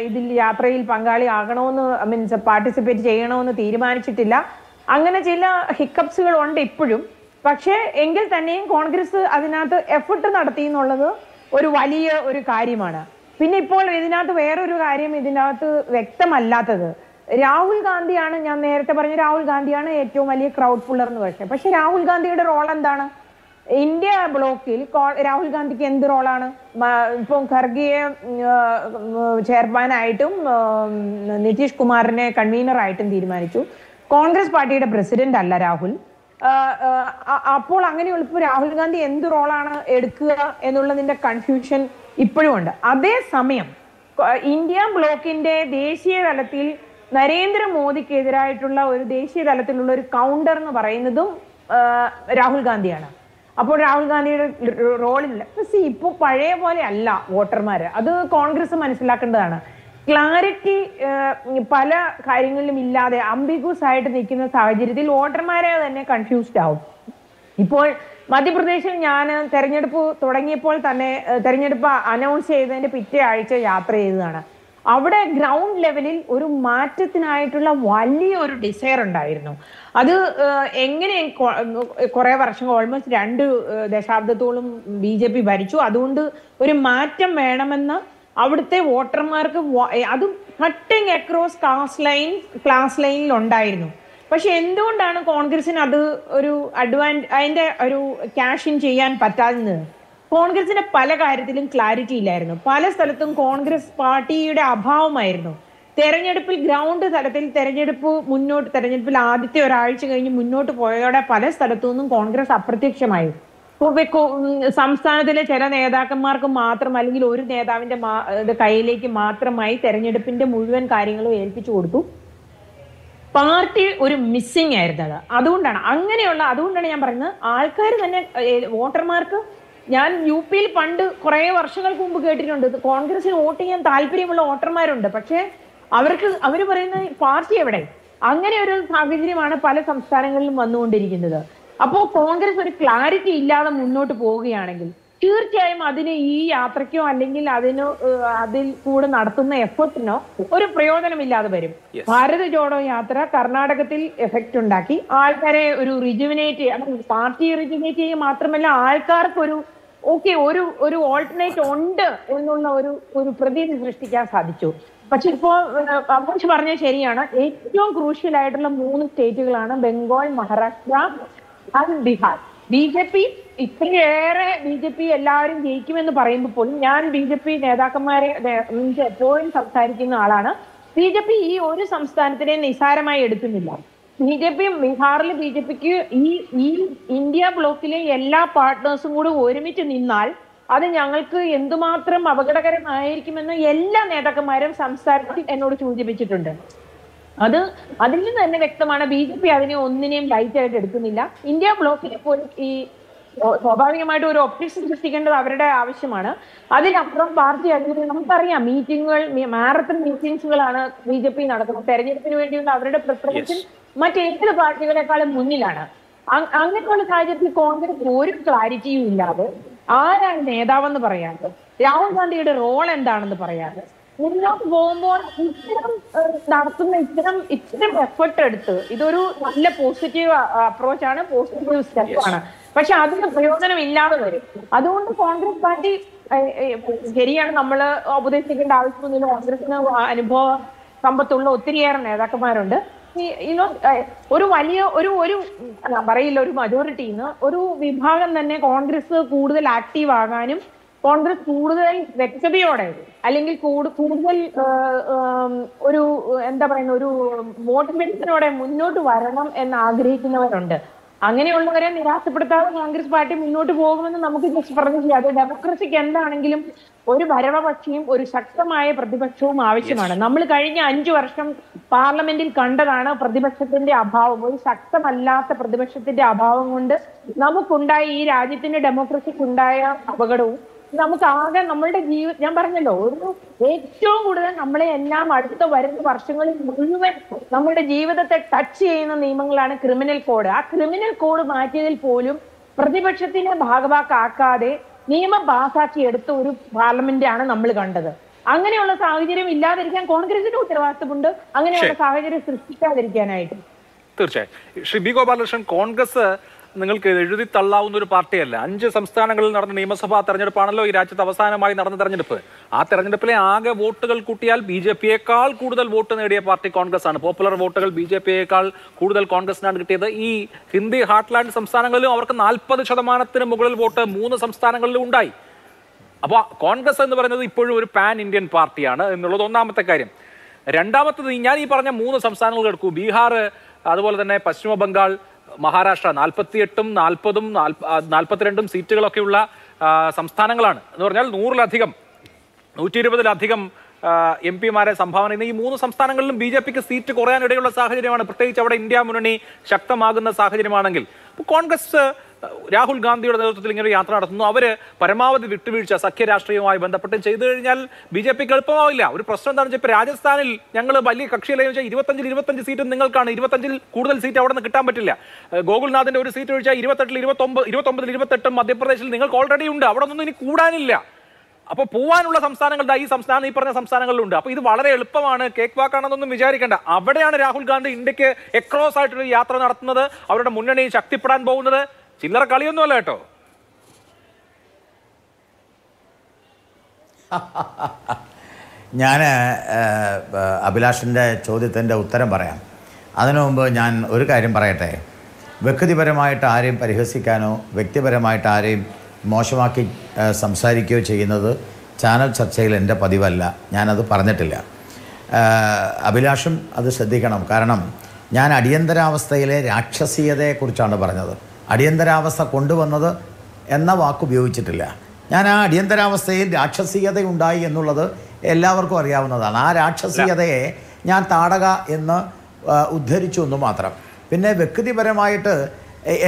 Speaker 3: ഇതിൽ യാത്രയിൽ പങ്കാളി ആകണമെന്ന് പാർട്ടിസിപ്പേറ്റ് ചെയ്യണമെന്ന് തീരുമാനിച്ചിട്ടില്ല. അങ്ങനെ ചില ഹിക്കപ്സുകൾ ഉണ്ട് ഇപ്പോഴും. പക്ഷേ എങ്കിൽ തന്നെയും കോൺഗ്രസ് അതിനകത്ത് എഫർട്ട് നടത്തി എന്നുള്ളത് ഒരു വലിയ ഒരു കാര്യമാണ്. പിന്നെ ഇപ്പോൾ ഇതിനകത്ത് വേറൊരു കാര്യം ഇതിനകത്ത് വ്യക്തമല്ലാത്തത്, രാഹുൽ ഗാന്ധിയാണ്, ഞാൻ നേരത്തെ പറഞ്ഞ രാഹുൽ ഗാന്ധിയാണ് ഏറ്റവും വലിയ ക്രൗഡ് പുള്ളർ എന്ന്. പക്ഷെ രാഹുൽ ഗാന്ധിയുടെ റോൾ എന്താണ്? ഇന്ത്യ ബ്ലോക്കിൽ രാഹുൽ ഗാന്ധിക്ക് എന്ത് റോളാണ്? ഇപ്പം ഖർഗെയെ ചെയർമാനായിട്ടും നിതീഷ് കുമാറിനെ കൺവീനറായിട്ടും തീരുമാനിച്ചു. കോൺഗ്രസ് പാർട്ടിയുടെ പ്രസിഡന്റ് അല്ല രാഹുൽ. അപ്പോൾ അങ്ങനെയുള്ളപ്പോൾ രാഹുൽ ഗാന്ധി എന്ത് റോളാണ് എടുക്കുക എന്നുള്ളതിന്റെ കൺഫ്യൂഷൻ ഇപ്പോഴും ഉണ്ട്. അതേസമയം ഇന്ത്യ ബ്ലോക്കിന്റെ ദേശീയ തലത്തിൽ നരേന്ദ്രമോദിക്കെതിരായിട്ടുള്ള ഒരു ദേശീയ തലത്തിലുള്ള ഒരു കൗണ്ടർ എന്ന് പറയുന്നതും രാഹുൽ ഗാന്ധിയാണ്. അപ്പോൾ രാഹുൽ ഗാന്ധിയുടെ റോളില്ല. ഇപ്പോൾ പഴയ പോലെ അല്ല വോട്ടർമാര്, അത് കോൺഗ്രസ് മനസ്സിലാക്കേണ്ടതാണ്. ക്ലാരിറ്റി പല കാര്യങ്ങളിലും ഇല്ലാതെ അംബിഗൂസ് ആയിട്ട് നിൽക്കുന്ന സാഹചര്യത്തിൽ വോട്ടർമാരെ തന്നെ കൺഫ്യൂസ്ഡ് ആവും. ഇപ്പോൾ മധ്യപ്രദേശിൽ ഞാൻ തെരഞ്ഞെടുപ്പ് തുടങ്ങിയപ്പോൾ തന്നെ തെരഞ്ഞെടുപ്പ് അനൗൺസ് ചെയ്തതിന്റെ പിറ്റേ ആഴ്ച യാത്ര ചെയ്തതാണ്. അവിടെ ഗ്രൗണ്ട് ലെവലിൽ ഒരു മാറ്റത്തിനായിട്ടുള്ള വലിയൊരു ഡിസയർ ഉണ്ടായിരുന്നു. അത് എങ്ങനെ കുറെ വർഷങ്ങൾ ഓൾമോസ്റ്റ് 2 ദശാബ്ദത്തോളം BJP ഭരിച്ചു. അതുകൊണ്ട് ഒരു മാറ്റം വേണമെന്ന് അവിടുത്തെ വോട്ടർമാർക്ക് അതും കട്ടിങ് അക്രോസ് ക്ലാസ് ലൈനിൽ ഉണ്ടായിരുന്നു. പക്ഷെ എന്തുകൊണ്ടാണ് കോൺഗ്രസിന് അത് ഒരു അതിന്റെ ഒരു ക്യാഷ് ഇൻ ചെയ്യാൻ പറ്റാതിരുന്നത്? കോൺഗ്രസിന് പല കാര്യത്തിലും ക്ലാരിറ്റി ഇല്ലായിരുന്നു. പല സ്ഥലത്തും കോൺഗ്രസ് പാർട്ടിയുടെ അഭാവമായിരുന്നു. തെരഞ്ഞെടുപ്പിൽ ഗ്രൗണ്ട് തലത്തിൽ തെരഞ്ഞെടുപ്പിൽ ആദ്യത്തെ ഒരാഴ്ച കഴിഞ്ഞ് മുന്നോട്ട് പോയതോടെ പല സ്ഥലത്തു നിന്നും കോൺഗ്രസ് അപ്രത്യക്ഷമായി. സംസ്ഥാനത്തിലെ ചില നേതാക്കന്മാർക്ക് മാത്രം അല്ലെങ്കിൽ ഒരു നേതാവിന്റെ കയ്യിലേക്ക് മാത്രമായി തെരഞ്ഞെടുപ്പിന്റെ മുഴുവൻ കാര്യങ്ങളും ഏൽപ്പിച്ചു കൊടുത്തു. പാർട്ടി ഒരു മിസ്സിംഗ് ആയിരുന്നത്. അതുകൊണ്ടാണ് ഞാൻ പറയുന്നത്, ആൾക്കാർ തന്നെ വോട്ടർമാർക്ക്, ഞാൻ UP പണ്ട് കുറെ വർഷങ്ങൾക്ക് മുമ്പ് കേട്ടിട്ടുണ്ട്, കോൺഗ്രസിന് വോട്ട് ചെയ്യാൻ താല്പര്യമുള്ള വോട്ടർമാരുണ്ട്, പക്ഷെ അവര് പറയുന്ന പാർട്ടി എവിടെ? അങ്ങനെ ഒരു സാഹചര്യമാണ് പല സംസ്ഥാനങ്ങളിലും വന്നുകൊണ്ടിരിക്കുന്നത്. അപ്പോൾ കോൺഗ്രസ് ഒരു ക്ലാരിറ്റി ഇല്ലാതെ മുന്നോട്ട് പോവുകയാണെങ്കിൽ തീർച്ചയായും അതിന് ഈ യാത്രയ്ക്കോ അല്ലെങ്കിൽ അതിൽ കൂടെ നടത്തുന്ന എഫേർട്ടിനോ ഒരു പ്രയോജനമില്ലാതെ വരും. ഭാരത് ജോഡോ യാത്ര കർണാടകത്തിൽ എഫക്റ്റ് ഉണ്ടാക്കി, ആൾക്കാരെ ഒരു പാർട്ടി റിജുവിനേറ്റ് ചെയ്യുക മാത്രമല്ല ആൾക്കാർക്ക് ഒരു ഓൾട്ടർനേറ്റ് ഉണ്ട് എന്നുള്ള ഒരു പ്രതീതി സൃഷ്ടിക്കാൻ സാധിച്ചു. പക്ഷെ ഇപ്പോ അഭിലാഷ് പറഞ്ഞത് ശരിയാണ്, ഏറ്റവും ക്രൂഷ്യൽ ആയിട്ടുള്ള 3 സ്റ്റേറ്റുകളാണ് ബംഗാൾ, മഹാരാഷ്ട്ര ആൻഡ് ബീഹാർ. ഇത്രയേറെ BJP എല്ലാവരും ജയിക്കുമെന്ന് പറയുമ്പോൾ പോലും ഞാൻ BJP നേതാക്കന്മാരെ എപ്പോഴും സംസാരിക്കുന്ന ആളാണ്. BJP ഈ ഒരു സംസ്ഥാനത്തിനെ നിസ്സാരമായി എടുക്കുന്നില്ല. ബീഹാറിൽ BJPക്ക് ഈ ഇന്ത്യ ബ്ലോക്കിലെ എല്ലാ പാർട്ട്നേഴ്സും കൂടി ഒരുമിച്ച് നിന്നാൽ അത് ഞങ്ങൾക്ക് എന്തുമാത്രം അപകടകരമായിരിക്കുമെന്ന് എല്ലാ നേതാക്കന്മാരും സംസാരത്തിൽ എന്നോട് സൂചിപ്പിച്ചിട്ടുണ്ട്. അതിൽ നിന്ന് തന്നെ വ്യക്തമാണ് BJP അതിനെ ഒന്നിനെയും ലൈറ്റായിട്ട് എടുക്കുന്നില്ല. ഇന്ത്യ ബ്ലോക്കിൽ പോലും ഈ സ്വാഭാവികമായിട്ട് ഒരു ഒപ്റ്റിക്സ് സൃഷ്ടിക്കേണ്ടത് അവരുടെ ആവശ്യമാണ്. അതിനപ്പുറം പാർട്ടി അധികൃതർ നമുക്കറിയാം, മാരത്തൺ മീറ്റിംഗ്സുകളാണ് BJP നടത്തുന്നത്. തെരഞ്ഞെടുപ്പിന് വേണ്ടിയുള്ള അവരുടെ പ്രിപ്പറേഷൻ മറ്റേത് പാർട്ടികളെക്കാളും മുന്നിലാണ്. അങ്ങനെയുള്ള സാഹചര്യത്തിൽ കോൺഗ്രസ് ഒരു ക്ലാരിറ്റിയും ഇല്ലാതെ ആരാണ് നേതാവെന്ന് പറയാതെ, രാഹുൽ ഗാന്ധിയുടെ റോൾ എന്താണെന്ന് പറയാതെ മുന്നോട്ട് പോകുമ്പോൾ ഇത്തരം എഫർട്ട് എടുത്ത് ഇതൊരു നല്ല പോസിറ്റീവ് അപ്രോച്ചാണ്, പോസിറ്റീവ് സ്റ്റെപ്പാണ്. പക്ഷെ അതിന് പ്രയോജനം ഇല്ലാതെ വരും. അതുകൊണ്ട് കോൺഗ്രസ് പാർട്ടി ശരിയാണ്, നമ്മൾ ഉപദേശിക്കേണ്ട ആവശ്യമൊന്നുമില്ല. കോൺഗ്രസിന് അനുഭവ സമ്പത്തുള്ള ഒത്തിരിയേറെ നേതാക്കന്മാരുണ്ട്. ഒരു വലിയ ഒരു മജോറിറ്റിന്ന് ഒരു വിഭാഗം തന്നെ കോൺഗ്രസ് കൂടുതൽ ആക്റ്റീവ് ആകാനും കോൺഗ്രസ് കൂടുതൽ വ്യക്തതയോടെ അല്ലെങ്കിൽ കൂടുതൽ ഒരു ഒരു മോട്ടിവേഷനോടെ മുന്നോട്ട് വരണം എന്ന് ആഗ്രഹിക്കുന്നവരുണ്ട്. അങ്ങനെയുള്ളവരെ നിരാശപ്പെടുത്താതെ കോൺഗ്രസ് പാർട്ടി മുന്നോട്ട് പോകുമെന്ന് നമുക്ക് ജസ്റ്റ് പറഞ്ഞു ചെയ്യാം. അത് ഡെമോക്രസിക്ക് എന്താണെങ്കിലും ഒരു ഭരണപക്ഷിയും ഒരു ശക്തമായ പ്രതിപക്ഷവും ആവശ്യമാണ്. നമ്മൾ കഴിഞ്ഞ 5 വർഷം പാർലമെന്റിൽ കണ്ടതാണ് പ്രതിപക്ഷത്തിന്റെ അഭാവം. ഒരു ശക്തമല്ലാത്ത പ്രതിപക്ഷത്തിന്റെ അഭാവം കൊണ്ട് നമുക്കുണ്ടായ ഈ രാജ്യത്തിന്റെ ഡെമോക്രസിക്കുണ്ടായ അപകടവും നമുക്കാകെ നമ്മളുടെ ഞാൻ പറഞ്ഞല്ലോ, ഏറ്റവും കൂടുതൽ നമ്മളെ എല്ലാം അടുത്ത വരുന്ന വർഷങ്ങളിൽ മുഴുവൻ നമ്മുടെ ജീവിതത്തെ ടച്ച് ചെയ്യുന്ന നിയമങ്ങളാണ് ക്രിമിനൽ കോഡ്. ആ ക്രിമിനൽ കോഡ് മാറ്റിയതിൽ പോലും പ്രതിപക്ഷത്തിന്റെ ഭാഗവാക്കാക്കാതെ നിയമം പാസാക്കി എടുത്ത ഒരു പാർലമെന്റാണ് നമ്മൾ കണ്ടത്. അങ്ങനെയുള്ള സാഹചര്യം ഇല്ലാതിരിക്കാൻ കോൺഗ്രസിന്റെ ഉത്തരവാദിത്തമുണ്ട്, അങ്ങനെയുള്ള സാഹചര്യം സൃഷ്ടിക്കാതിരിക്കാനായിട്ട്.
Speaker 1: തീർച്ചയായും. ശ്രീ ബി ഗോപാലകൃഷ്ണൻ, കോൺഗ്രസ് നിങ്ങൾക്ക് എഴുതി തള്ളാവുന്ന ഒരു പാർട്ടിയല്ല. 5 സംസ്ഥാനങ്ങളിൽ നടന്ന നിയമസഭാ തെരഞ്ഞെടുപ്പാണല്ലോ ഈ രാജ്യത്ത് അവസാനമായി നടന്ന തെരഞ്ഞെടുപ്പ്. ആ തെരഞ്ഞെടുപ്പിലെ ആകെ വോട്ടുകൾ കൂട്ടിയാൽ BJPയേക്കാൾ കൂടുതൽ വോട്ട് നേടിയ പാർട്ടി കോൺഗ്രസ് ആണ്. പോപ്പുലർ വോട്ടുകൾ BJPയേക്കാൾ കൂടുതൽ കോൺഗ്രസിനാണ് കിട്ടിയത്. ഈ ഹിന്ദി ഹാർട്ട്ലാൻഡ് സംസ്ഥാനങ്ങളിലും അവർക്ക് 40% മുകളിൽ വോട്ട് 3 സംസ്ഥാനങ്ങളിലും ഉണ്ടായി. അപ്പോൾ കോൺഗ്രസ് എന്ന് പറയുന്നത് ഇപ്പോഴും ഒരു പാൻ ഇന്ത്യൻ പാർട്ടിയാണ് എന്നുള്ളത് ഒന്നാമത്തെ കാര്യം. രണ്ടാമത്തത്, ഞാൻ ഈ പറഞ്ഞ 3 സംസ്ഥാനങ്ങൾ എടുക്കൂ, ബീഹാർ, അതുപോലെ തന്നെ പശ്ചിമ ബംഗാൾ, മഹാരാഷ്ട്ര, 48ഉം 40ഉം 42ഉം സീറ്റുകളൊക്കെയുള്ള സംസ്ഥാനങ്ങളാണ്. എന്ന് പറഞ്ഞാൽ 120-ലധികം MP-മാരെ സംഭാവന ചെയ്യുന്ന ഈ 3 സംസ്ഥാനങ്ങളിലും BJPക്ക് സീറ്റ് കുറയാനിടയുള്ള സാഹചര്യമാണ്. പ്രത്യേകിച്ച് അവിടെ ഇന്ത്യ മുന്നണി ശക്തമാകുന്ന സാഹചര്യമാണെങ്കിൽ കോൺഗ്രസ് രാഹുൽ ഗാന്ധിയുടെ നേതൃത്വത്തിൽ ഇങ്ങനെ ഒരു യാത്ര നടത്തുന്നു. അവർ പരമാവധി വിട്ടുവീഴ്ച സഖ്യരാഷ്ട്രീയവുമായി ബന്ധപ്പെട്ട് ചെയ്തു കഴിഞ്ഞാൽ BJPക്ക് എളുപ്പമാവില്ല. ഒരു പ്രശ്നം എന്താണെന്ന് വെച്ചാൽ ഇപ്പോൾ രാജസ്ഥാനിൽ ഞങ്ങൾ വലിയ കക്ഷിയിലെ 25 സീറ്റ് നിങ്ങൾക്കാണ്, 25 കൂടുതൽ സീറ്റ് അവിടെ നിന്ന് കിട്ടാൻ പറ്റില്ല. ഗോകുൽനാഥിന്റെ ഒരു സീറ്റ് ഒഴിച്ചാൽ 28 29 28 മധ്യപ്രദേശിൽ നിങ്ങൾക്ക് ഓൾറെഡി ഉണ്ട്. അവിടെ ഒന്നും ഇനി കൂടാനില്ല. അപ്പോൾ പോവാനുള്ള സംസ്ഥാനങ്ങളുടെ ഈ പറഞ്ഞ സംസ്ഥാനങ്ങളിലുണ്ട്. അപ്പോൾ ഇത് വളരെ എളുപ്പമാണ്, കേക്ക് വാക്കാണെന്നൊന്നും വിചാരിക്കേണ്ട. അവിടെയാണ് രാഹുൽ ഗാന്ധി ഇന്ത്യക്ക് എക്രോസ് ആയിട്ടൊരു യാത്ര നടത്തുന്നത്, അവരുടെ മുന്നണി ശക്തിപ്പെടാൻ പോകുന്നത്. ചില്ലറ കളിയൊന്നുമല്ല കേട്ടോ.
Speaker 6: ഞാൻ അഭിലാഷിൻ്റെ ചോദ്യത്തിൻ്റെ ഉത്തരം പറയാം. അതിനു മുമ്പ് ഞാൻ ഒരു കാര്യം പറയട്ടെ. വ്യക്തിപരമായിട്ട് ആരെയും പരിഹസിക്കാനോ വ്യക്തിപരമായിട്ട് ആരെയും മോശമാക്കി സംസാരിക്കുകയോ ചെയ്യുന്നത് ചാനൽ ചർച്ചയിൽ എൻ്റെ പതിവല്ല. ഞാനത് പറഞ്ഞിട്ടില്ല. അഭിലാഷും അത് ശ്രദ്ധിക്കണം. കാരണം ഞാൻ അടിയന്തരാവസ്ഥയിലെ രാക്ഷസീയതയെക്കുറിച്ചാണ് പറഞ്ഞത്. അടിയന്തരാവസ്ഥ കൊണ്ടുവന്നത് എന്ന വാക്കുപയോഗിച്ചിട്ടില്ല. ഞാൻ ആ അടിയന്തരാവസ്ഥയിൽ രാക്ഷസീയതയുണ്ടായി എന്നുള്ളത് എല്ലാവർക്കും അറിയാവുന്നതാണ്. ആ രാക്ഷസീയതയെ ഞാൻ താടക എന്ന് ഉദ്ധരിച്ചു എന്ന് മാത്രം. പിന്നെ വ്യക്തിപരമായിട്ട്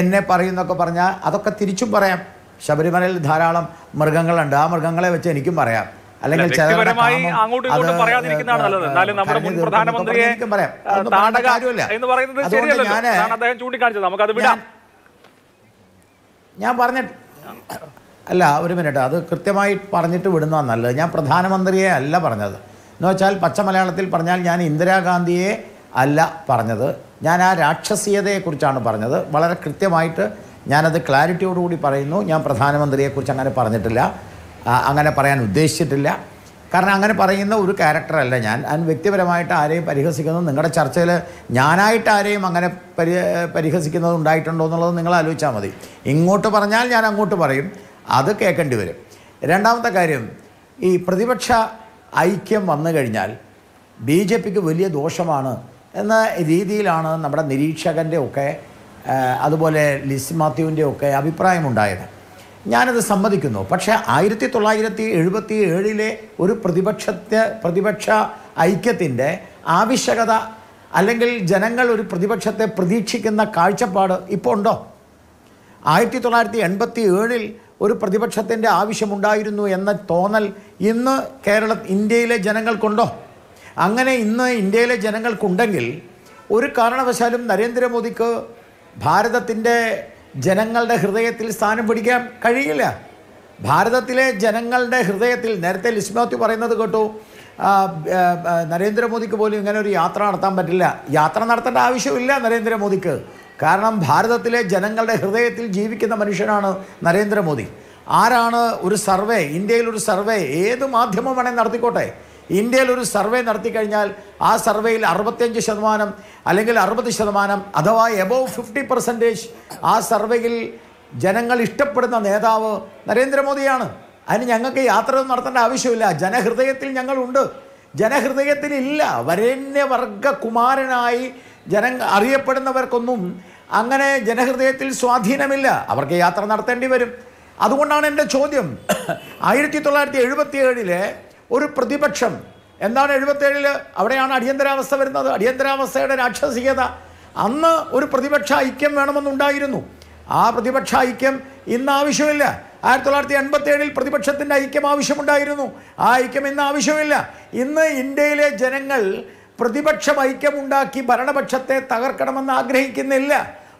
Speaker 6: എന്നെ പറയുന്നൊക്കെ പറഞ്ഞാൽ അതൊക്കെ തിരിച്ചും പറയാം. ശബരിമലയിൽ ധാരാളം മൃഗങ്ങളുണ്ട്. ആ മൃഗങ്ങളെ വെച്ച് എനിക്കും പറയാം. അല്ലെങ്കിൽ ഞാൻ പറഞ്ഞിട്ട് അല്ല, ഒരു മിനിറ്റ്, അത് കൃത്യമായി പറഞ്ഞിട്ട് വിടുന്നതാണ് നല്ലത്. ഞാൻ പ്രധാനമന്ത്രിയെ അല്ല പറഞ്ഞത്. എന്ന് വെച്ചാൽ പച്ച മലയാളത്തിൽ പറഞ്ഞാൽ ഞാൻ ഇന്ദിരാഗാന്ധിയെ അല്ല പറഞ്ഞത്. ഞാൻ ആ രാക്ഷസീയതയെക്കുറിച്ചാണ് പറഞ്ഞത്. വളരെ കൃത്യമായിട്ട് ഞാനത് ക്ലാരിറ്റിയോടുകൂടി പറയുന്നു. ഞാൻ പ്രധാനമന്ത്രിയെക്കുറിച്ച് അങ്ങനെ പറഞ്ഞിട്ടില്ല, അങ്ങനെ പറയാൻ ഉദ്ദേശിച്ചിട്ടില്ല. കാരണം അങ്ങനെ പറയുന്ന ഒരു ക്യാരക്ടറല്ല ഞാൻ. വ്യക്തിപരമായിട്ട് ആരെയും പരിഹസിക്കുന്നത്, നിങ്ങളുടെ ചർച്ചയിൽ ഞാനായിട്ട് ആരെയും അങ്ങനെ പരിഹസിക്കുന്നത് ഉണ്ടായിട്ടുണ്ടോ എന്നുള്ളത് നിങ്ങൾ ആലോചിച്ചാൽ മതി. ഇങ്ങോട്ട് പറഞ്ഞാൽ ഞാൻ അങ്ങോട്ട് പറയും, അത് കേൾക്കേണ്ടി വരും. രണ്ടാമത്തെ കാര്യം, ഈ പ്രതിപക്ഷ ഐക്യം വന്നു കഴിഞ്ഞാൽ BJPക്ക് വലിയ ദോഷമാണ് എന്ന രീതിയിലാണ് നമ്മുടെ നിരീക്ഷകൻ്റെ ഒക്കെ അതുപോലെ ലിസ് മാത്യുവിൻ്റെ ഒക്കെ അഭിപ്രായമുണ്ടായത്. ഞാനത് സമ്മതിക്കുന്നു. പക്ഷേ 1977 ഒരു പ്രതിപക്ഷ ഐക്യത്തിൻ്റെ ആവശ്യകത അല്ലെങ്കിൽ ജനങ്ങൾ ഒരു പ്രതിപക്ഷത്തെ പ്രതീക്ഷിക്കുന്ന കാഴ്ചപ്പാട് ഇപ്പോൾ ഉണ്ടോ? 1987 ഒരു പ്രതിപക്ഷത്തിൻ്റെ ആവശ്യമുണ്ടായിരുന്നു എന്ന തോന്നൽ ഇന്ന് ഇന്ത്യയിലെ ജനങ്ങൾക്കുണ്ടോ? അങ്ങനെ ഇന്ന് ഇന്ത്യയിലെ ജനങ്ങൾക്കുണ്ടെങ്കിൽ ഒരു കാരണവശാലും നരേന്ദ്രമോദിക്ക് ഭാരതത്തിൻ്റെ ജനങ്ങളുടെ ഹൃദയത്തിൽ സ്ഥാനം പിടിക്കാൻ കഴിയില്ല. ഭാരതത്തിലെ ജനങ്ങളുടെ ഹൃദയത്തിൽ നേരത്തെ ലിസ് മാത്യു പറയുന്നത് കേട്ടു, നരേന്ദ്രമോദിക്ക് പോലും ഇങ്ങനെ ഒരു യാത്ര നടത്താൻ പറ്റില്ല. യാത്ര നടത്തേണ്ട ആവശ്യമില്ല നരേന്ദ്രമോദിക്ക്. കാരണം ഭാരതത്തിലെ ജനങ്ങളുടെ ഹൃദയത്തിൽ ജീവിക്കുന്ന മനുഷ്യനാണ് നരേന്ദ്രമോദി. ആരാണ് ഒരു സർവേ, ഇന്ത്യയിലൊരു സർവേ ഏത് മാധ്യമം വേണമെങ്കിൽ നടത്തിക്കോട്ടെ, ഇന്ത്യയിൽ ഒരു സർവേ നടത്തി കഴിഞ്ഞാൽ ആ സർവേയിൽ 65% അല്ലെങ്കിൽ 60% അഥവാ എബോവ് 50% ആ സർവേയിൽ ജനങ്ങൾ ഇഷ്ടപ്പെടുന്ന നേതാവ് നരേന്ദ്രമോദിയാണ്. അതിന് ഞങ്ങൾക്ക് യാത്ര നടത്തേണ്ട ആവശ്യമില്ല. ജനഹൃദയത്തിൽ ഞങ്ങളുണ്ട്. ജനഹൃദയത്തിലില്ല വരേണ്യവർഗ കുമാരനായി അറിയപ്പെടുന്നവർക്കൊന്നും അങ്ങനെ ജനഹൃദയത്തിൽ സ്വാധീനമില്ല. അവർക്ക് യാത്ര നടത്തേണ്ടി വരും. അതുകൊണ്ടാണ് എൻ്റെ ചോദ്യം. 1977 ഒരു പ്രതിപക്ഷം എന്താണ് 77 അവിടെയാണ് അടിയന്തരാവസ്ഥ വരുന്നത്. അടിയന്തരാവസ്ഥയുടെ രാക്ഷസീയത. അന്ന് ഒരു പ്രതിപക്ഷ ഐക്യം വേണമെന്നുണ്ടായിരുന്നു. ആ പ്രതിപക്ഷ ഐക്യം ഇന്ന് ആവശ്യമില്ല. 1987 പ്രതിപക്ഷത്തിൻ്റെ ഐക്യം ആവശ്യമുണ്ടായിരുന്നു. ആ ഐക്യം ഇന്ന് ആവശ്യമില്ല. ഇന്ന് ഇന്ത്യയിലെ ജനങ്ങൾ പ്രതിപക്ഷം ഐക്യമുണ്ടാക്കി ഭരണപക്ഷത്തെ തകർക്കണമെന്ന് ആഗ്രഹിക്കുന്നില്ല.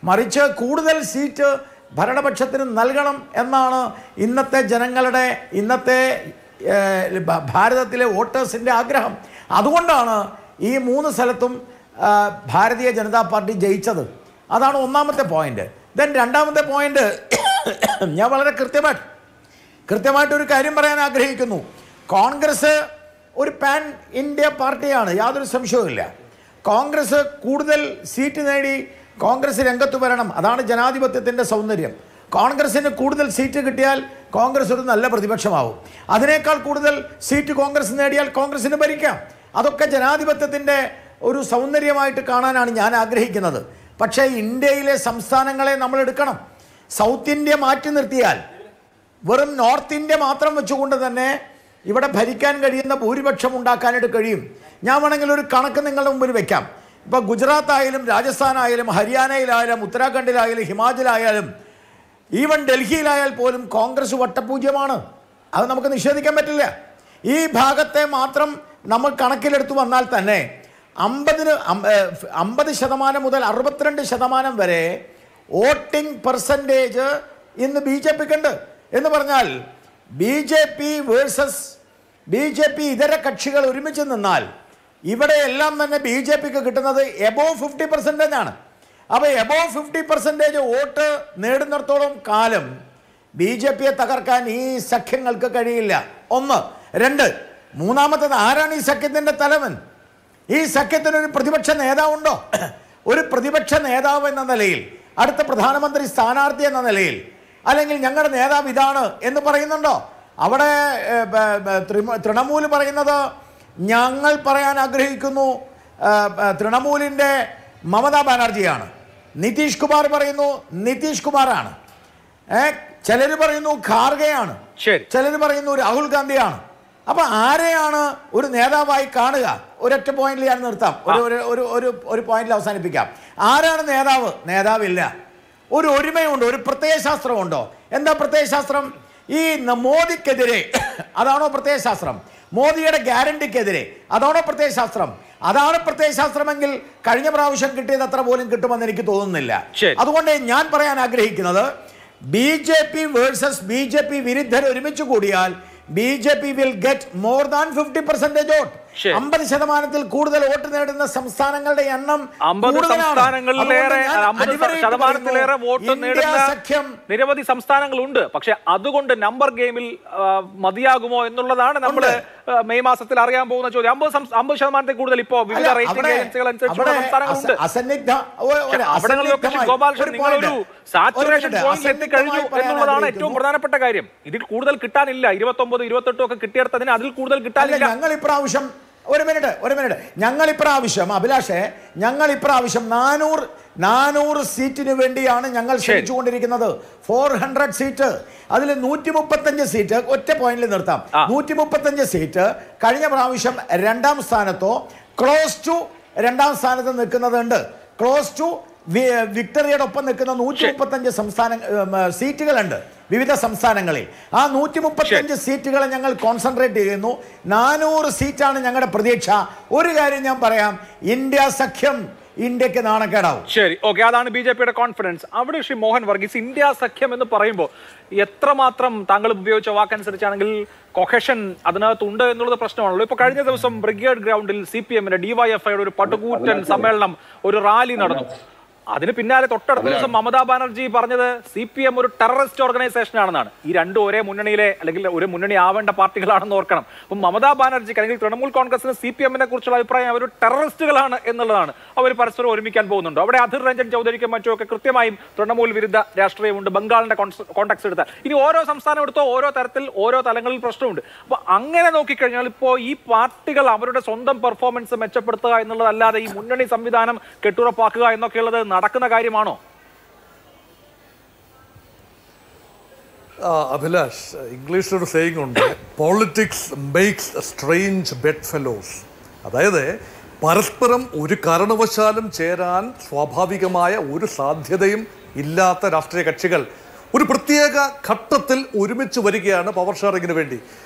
Speaker 6: മറിച്ച് കൂടുതൽ സീറ്റ് ഭരണപക്ഷത്തിന് നൽകണം എന്നാണ് ഇന്നത്തെ ജനങ്ങളുടെ, ഇന്നത്തെ ഭാരതത്തിലെ വോട്ടേഴ്സിൻ്റെ ആഗ്രഹം. അതുകൊണ്ടാണ് ഈ 3 സ്ഥലത്തും ഭാരതീയ ജനതാ പാർട്ടി ജയിച്ചത്. അതാണ് ഒന്നാമത്തെ പോയിന്റ്. ദെൻ രണ്ടാമത്തെ പോയിന്റ്, ഞാൻ വളരെ കൃത്യമായിട്ടൊരു കാര്യം പറയാൻ ആഗ്രഹിക്കുന്നു. കോൺഗ്രസ് ഒരു പാൻ ഇന്ത്യ പാർട്ടിയാണ്, യാതൊരു സംശയവുമില്ല. കോൺഗ്രസ് കൂടുതൽ സീറ്റ് നേടി കോൺഗ്രസ് രംഗത്ത് വരണം. അതാണ് ജനാധിപത്യത്തിൻ്റെ സൗന്ദര്യം. കോൺഗ്രസിന് കൂടുതൽ സീറ്റ് കിട്ടിയാൽ കോൺഗ്രസ് ഒരു നല്ല പ്രതിപക്ഷമാവും. അതിനേക്കാൾ കൂടുതൽ സീറ്റ് കോൺഗ്രസ് നേടിയാൽ കോൺഗ്രസിന് ഭരിക്കാം. അതൊക്കെ ജനാധിപത്യത്തിൻ്റെ ഒരു സൗന്ദര്യമായിട്ട് കാണാനാണ് ഞാൻ ആഗ്രഹിക്കുന്നത്. പക്ഷേ ഇന്ത്യയിലെ സംസ്ഥാനങ്ങളെ നമ്മൾ എടുക്കണം. സൗത്ത് ഇന്ത്യ മാറ്റി നിർത്തിയാൽ വെറും നോർത്ത് ഇന്ത്യ മാത്രം വെച്ചുകൊണ്ട് തന്നെ ഇവിടെ ഭരിക്കാൻ കഴിയുന്ന ഭൂരിപക്ഷം ഉണ്ടാക്കാനായിട്ട് കഴിയും. ഞാൻ വേണമെങ്കിൽ ഒരു കണക്ക് നിങ്ങളുടെ മുമ്പിൽ വെക്കാം. ഇപ്പോൾ ഗുജറാത്ത് ആയാലും രാജസ്ഥാൻ ആയാലും ഹരിയാനയിലായാലും ഉത്തരാഖണ്ഡിലായാലും ഹിമാചലായാലും ഈവൻ ഡൽഹിയിലായാൽ പോലും കോൺഗ്രസ് വട്ടപൂജ്യമാണ്. അത് നമുക്ക് നിഷേധിക്കാൻ പറ്റില്ല. ഈ ഭാഗത്തെ മാത്രം നമ്മൾ കണക്കിലെടുത്തു വന്നാൽ തന്നെ 50% മുതൽ 62% വരെ വോട്ടിംഗ് പെർസെൻറ്റേജ് ഇന്ന് BJP ഉണ്ട് എന്ന് പറഞ്ഞാൽ BJP വേഴ്സസ് BJP ഇതര കക്ഷികൾ ഒരുമിച്ച് നിന്നാൽ ഇവിടെ എല്ലാം തന്നെ BJPക്ക് കിട്ടുന്നത് എബോവ് 50% ആണ്. അപ്പോൾ എബോവ് 50% വോട്ട് നേടുന്നിടത്തോളം കാലം BJPയെ തകർക്കാൻ ഈ സഖ്യങ്ങൾക്ക് കഴിയില്ല. 1. 2. മൂന്നാമത്തത്, ആരാണ് ഈ സഖ്യത്തിൻ്റെ തലവൻ? ഈ സഖ്യത്തിനൊരു പ്രതിപക്ഷ നേതാവുണ്ടോ? ഒരു പ്രതിപക്ഷ നേതാവ് എന്ന നിലയിൽ, അടുത്ത പ്രധാനമന്ത്രി സ്ഥാനാർത്ഥി എന്ന നിലയിൽ, അല്ലെങ്കിൽ ഞങ്ങളുടെ നേതാവ് ഇതാണ് എന്ന് പറയുന്നുണ്ടോ? അവിടെ തൃണമൂൽ പറയുന്നത് ഞങ്ങൾ പറയാൻ ആഗ്രഹിക്കുന്നു തൃണമൂലിൻ്റെ മമതാ ബാനർജിയാണ്. നിതീഷ് കുമാർ പറയുന്നു നിതീഷ് കുമാറാണ്. ചിലർ പറയുന്നു ഖാർഗെയാണ്, ചിലർ പറയുന്നു രാഹുൽ ഗാന്ധിയാണ്. അപ്പൊ ആരെയാണ് ഒരു നേതാവായി കാണുക? ഒരൊറ്റ പോയിന്റിൽ ഞാൻ നിർത്താം, ഒരു പോയിന്റിൽ അവസാനിപ്പിക്കാം. ആരാണ് നേതാവ്? നേതാവില്ല. ഒരു ഒരുമയുണ്ടോ? ഒരു പ്രത്യയശാസ്ത്രമുണ്ടോ? എന്താ പ്രത്യയശാസ്ത്രം? ഈ മോദിക്കെതിരെ അതാണോ പ്രത്യയശാസ്ത്രം? മോദിയുടെ ഗ്യാരണ്ടിക്കെതിരെ അതാണോ പ്രത്യയശാസ്ത്രം? അതാണ് പ്രത്യയശാസ്ത്രമെങ്കിൽ കഴിഞ്ഞ പ്രാവശ്യം കിട്ടിയത് അത്ര പോലും കിട്ടുമെന്ന് എനിക്ക് തോന്നുന്നില്ല. അതുകൊണ്ട് ഞാൻ പറയാൻ ആഗ്രഹിക്കുന്നത് BJP വേഴ്സസ് BJP വിരുദ്ധർ ഒരുമിച്ച് കൂടിയാൽ BJP will get more than 50% vote. 50% കൂടുതൽ വോട്ട് നേടുന്ന സംസ്ഥാനങ്ങളുടെ എണ്ണം
Speaker 1: ശതമാനത്തിലേറെ വോട്ട് നേടുന്ന നിരവധി സംസ്ഥാനങ്ങളുണ്ട്. പക്ഷെ അതുകൊണ്ട് നമ്പർ ഗെയിമിൽ മതിയാകുമോ എന്നുള്ളതാണ് നമ്മൾ മെയ് മാസത്തിൽ അറിയാൻ പോകുന്ന ചോദ്യം. 50% കൂടുതൽ ഇപ്പോ വിവിധ റേറ്റിംഗ് ഏജൻസികൾ അനുസരിച്ചുള്ള സംസ്ഥാനങ്ങളുണ്ട്. അവിടങ്ങളിലൊക്കെ ഗോപാലകൃഷ്ണൻ, നിങ്ങളൊരു സാച്ചുറേഷൻ പോയിന്റ് എത്തിക്കഴിഞ്ഞു എന്നുള്ളതാണ് ഏറ്റവും പ്രധാനപ്പെട്ട കാര്യം. ഇതിൽ കൂടുതൽ കിട്ടാനില്ല. 29, 28 ഒക്കെ കിട്ടിയെടുത്തതിന് അതിൽ കൂടുതൽ കിട്ടാനില്ല.
Speaker 6: ഞങ്ങൾ ഇപ്രാവശ്യം ഒരു മിനിറ്റ് ഞങ്ങൾ ഇപ്രാവശ്യം 400 സീറ്റിന് വേണ്ടിയാണ് ഞങ്ങൾ ശ്രമിച്ചുകൊണ്ടിരിക്കുന്നത്. 400 സീറ്റ്, അതിൽ 135 സീറ്റ്, ഒറ്റ പോയിന്റിൽ നിർത്താം. 135 സീറ്റ് കഴിഞ്ഞ പ്രാവശ്യം 2ാം സ്ഥാനത്തോ ക്ലോസ് ടു 2ാം സ്ഥാനത്ത് നിൽക്കുന്നതുണ്ട്. ക്ലോസ് ടു വിക്ടറിയുടെ ഒപ്പം നിൽക്കുന്ന 135 സീറ്റുകളുണ്ട് വിവിധ സംസ്ഥാനങ്ങളിൽ. ആ 135 സീറ്റുകളെ ഞങ്ങൾ കോൺസെൻട്രേറ്റ് ചെയ്യുന്നു. 400 സീറ്റാണ് ഞങ്ങളുടെ പ്രതീക്ഷ. ഒരു കാര്യം ഞാൻ പറയാം, ഇന്ത്യ സഖ്യം ഇന്ത്യക്ക് നാണക്കേടാവും.
Speaker 1: ശരി, ഓക്കെ, അതാണ് BJPയുടെ കോൺഫിഡൻസ്. അവിടെ ശ്രീ മോഹൻ വർഗീസ്, ഇന്ത്യ സഖ്യം എന്ന് പറയുമ്പോൾ എത്രമാത്രം താങ്കൾ ഉപയോഗിച്ച വാക്കനുസരിച്ചാണെങ്കിൽ കൊഹഷൻ അതിനകത്തുണ്ട് എന്നുള്ളത് പ്രശ്നമാണല്ലോ. ഇപ്പൊ കഴിഞ്ഞ ദിവസം ബ്രിഗേഡ് ഗ്രൗണ്ടിൽ CPM-ന്റെ DYFIയുടെ ഒരു പട്ടുകൂറ്റൻ സമ്മേളനം, ഒരു റാലി നടന്നു. അതിന് പിന്നാലെ തൊട്ടടുത്ത ദിവസം മമതാ ബാനർജി പറഞ്ഞത് CPM ഒരു ടെററിസ്റ്റ് ഓർഗനൈസേഷൻ ആണെന്നാണ്. ഈ രണ്ടും ഒരേ മുന്നണിയിലെ അല്ലെങ്കിൽ ഒരു മുന്നണി ആവേണ്ട പാർട്ടികളാണെന്ന് ഓർക്കണം. അപ്പം മമതാ ബാനർജിക്ക് അല്ലെങ്കിൽ തൃണമൂൽ കോൺഗ്രസിന് CPM-നെ കുറിച്ചുള്ള അഭിപ്രായം അവർ ടെററിസ്റ്റുകളാണ് എന്നുള്ളതാണ്. അവർ പരസ്പരം ഒരുമിക്കാൻ പോകുന്നുണ്ടോ? അവിടെ അധിർ രഞ്ജൻ ചൗധരിക്കും മറ്റുമൊക്കെ കൃത്യമായും തൃണമൂൽ വിരുദ്ധ രാഷ്ട്രീയമുണ്ട്. ബംഗാളിന്റെ കോൺടാക്ട്സ് എടുത്താൽ ഇനി ഓരോ സംസ്ഥാനം എടുത്തോ ഓരോ തരത്തിൽ ഓരോ തലങ്ങളിൽ പ്രശ്നമുണ്ട്. അപ്പൊ അങ്ങനെ നോക്കിക്കഴിഞ്ഞാൽ ഇപ്പോൾ ഈ പാർട്ടികൾ അവരുടെ സ്വന്തം പെർഫോമൻസ് മെച്ചപ്പെടുത്തുക എന്നുള്ളതല്ലാതെ ഈ മുന്നണി സംവിധാനം കെട്ടുറപ്പാക്കുക എന്നൊക്കെയുള്ളത് നടക്കുന്ന കാര്യമാണോ?
Speaker 5: അഭിലാഷ്, ഇംഗ്ലീഷിലൊരു സേയിങ് ഉണ്ട്, politics makes strange bed fellows. അതായത് പരസ്പരം ഒരു കാരണവശാലും ചേരാൻ സ്വാഭാവികമായ ഒരു സാധ്യതയും ഇല്ലാത്ത രാഷ്ട്രീയ കക്ഷികൾ ഒരു പ്രത്യേക ഘട്ടത്തിൽ ഒരുമിച്ച് വരികയാണ് പവർ ഷെയറിങ്ങിന് വേണ്ടി.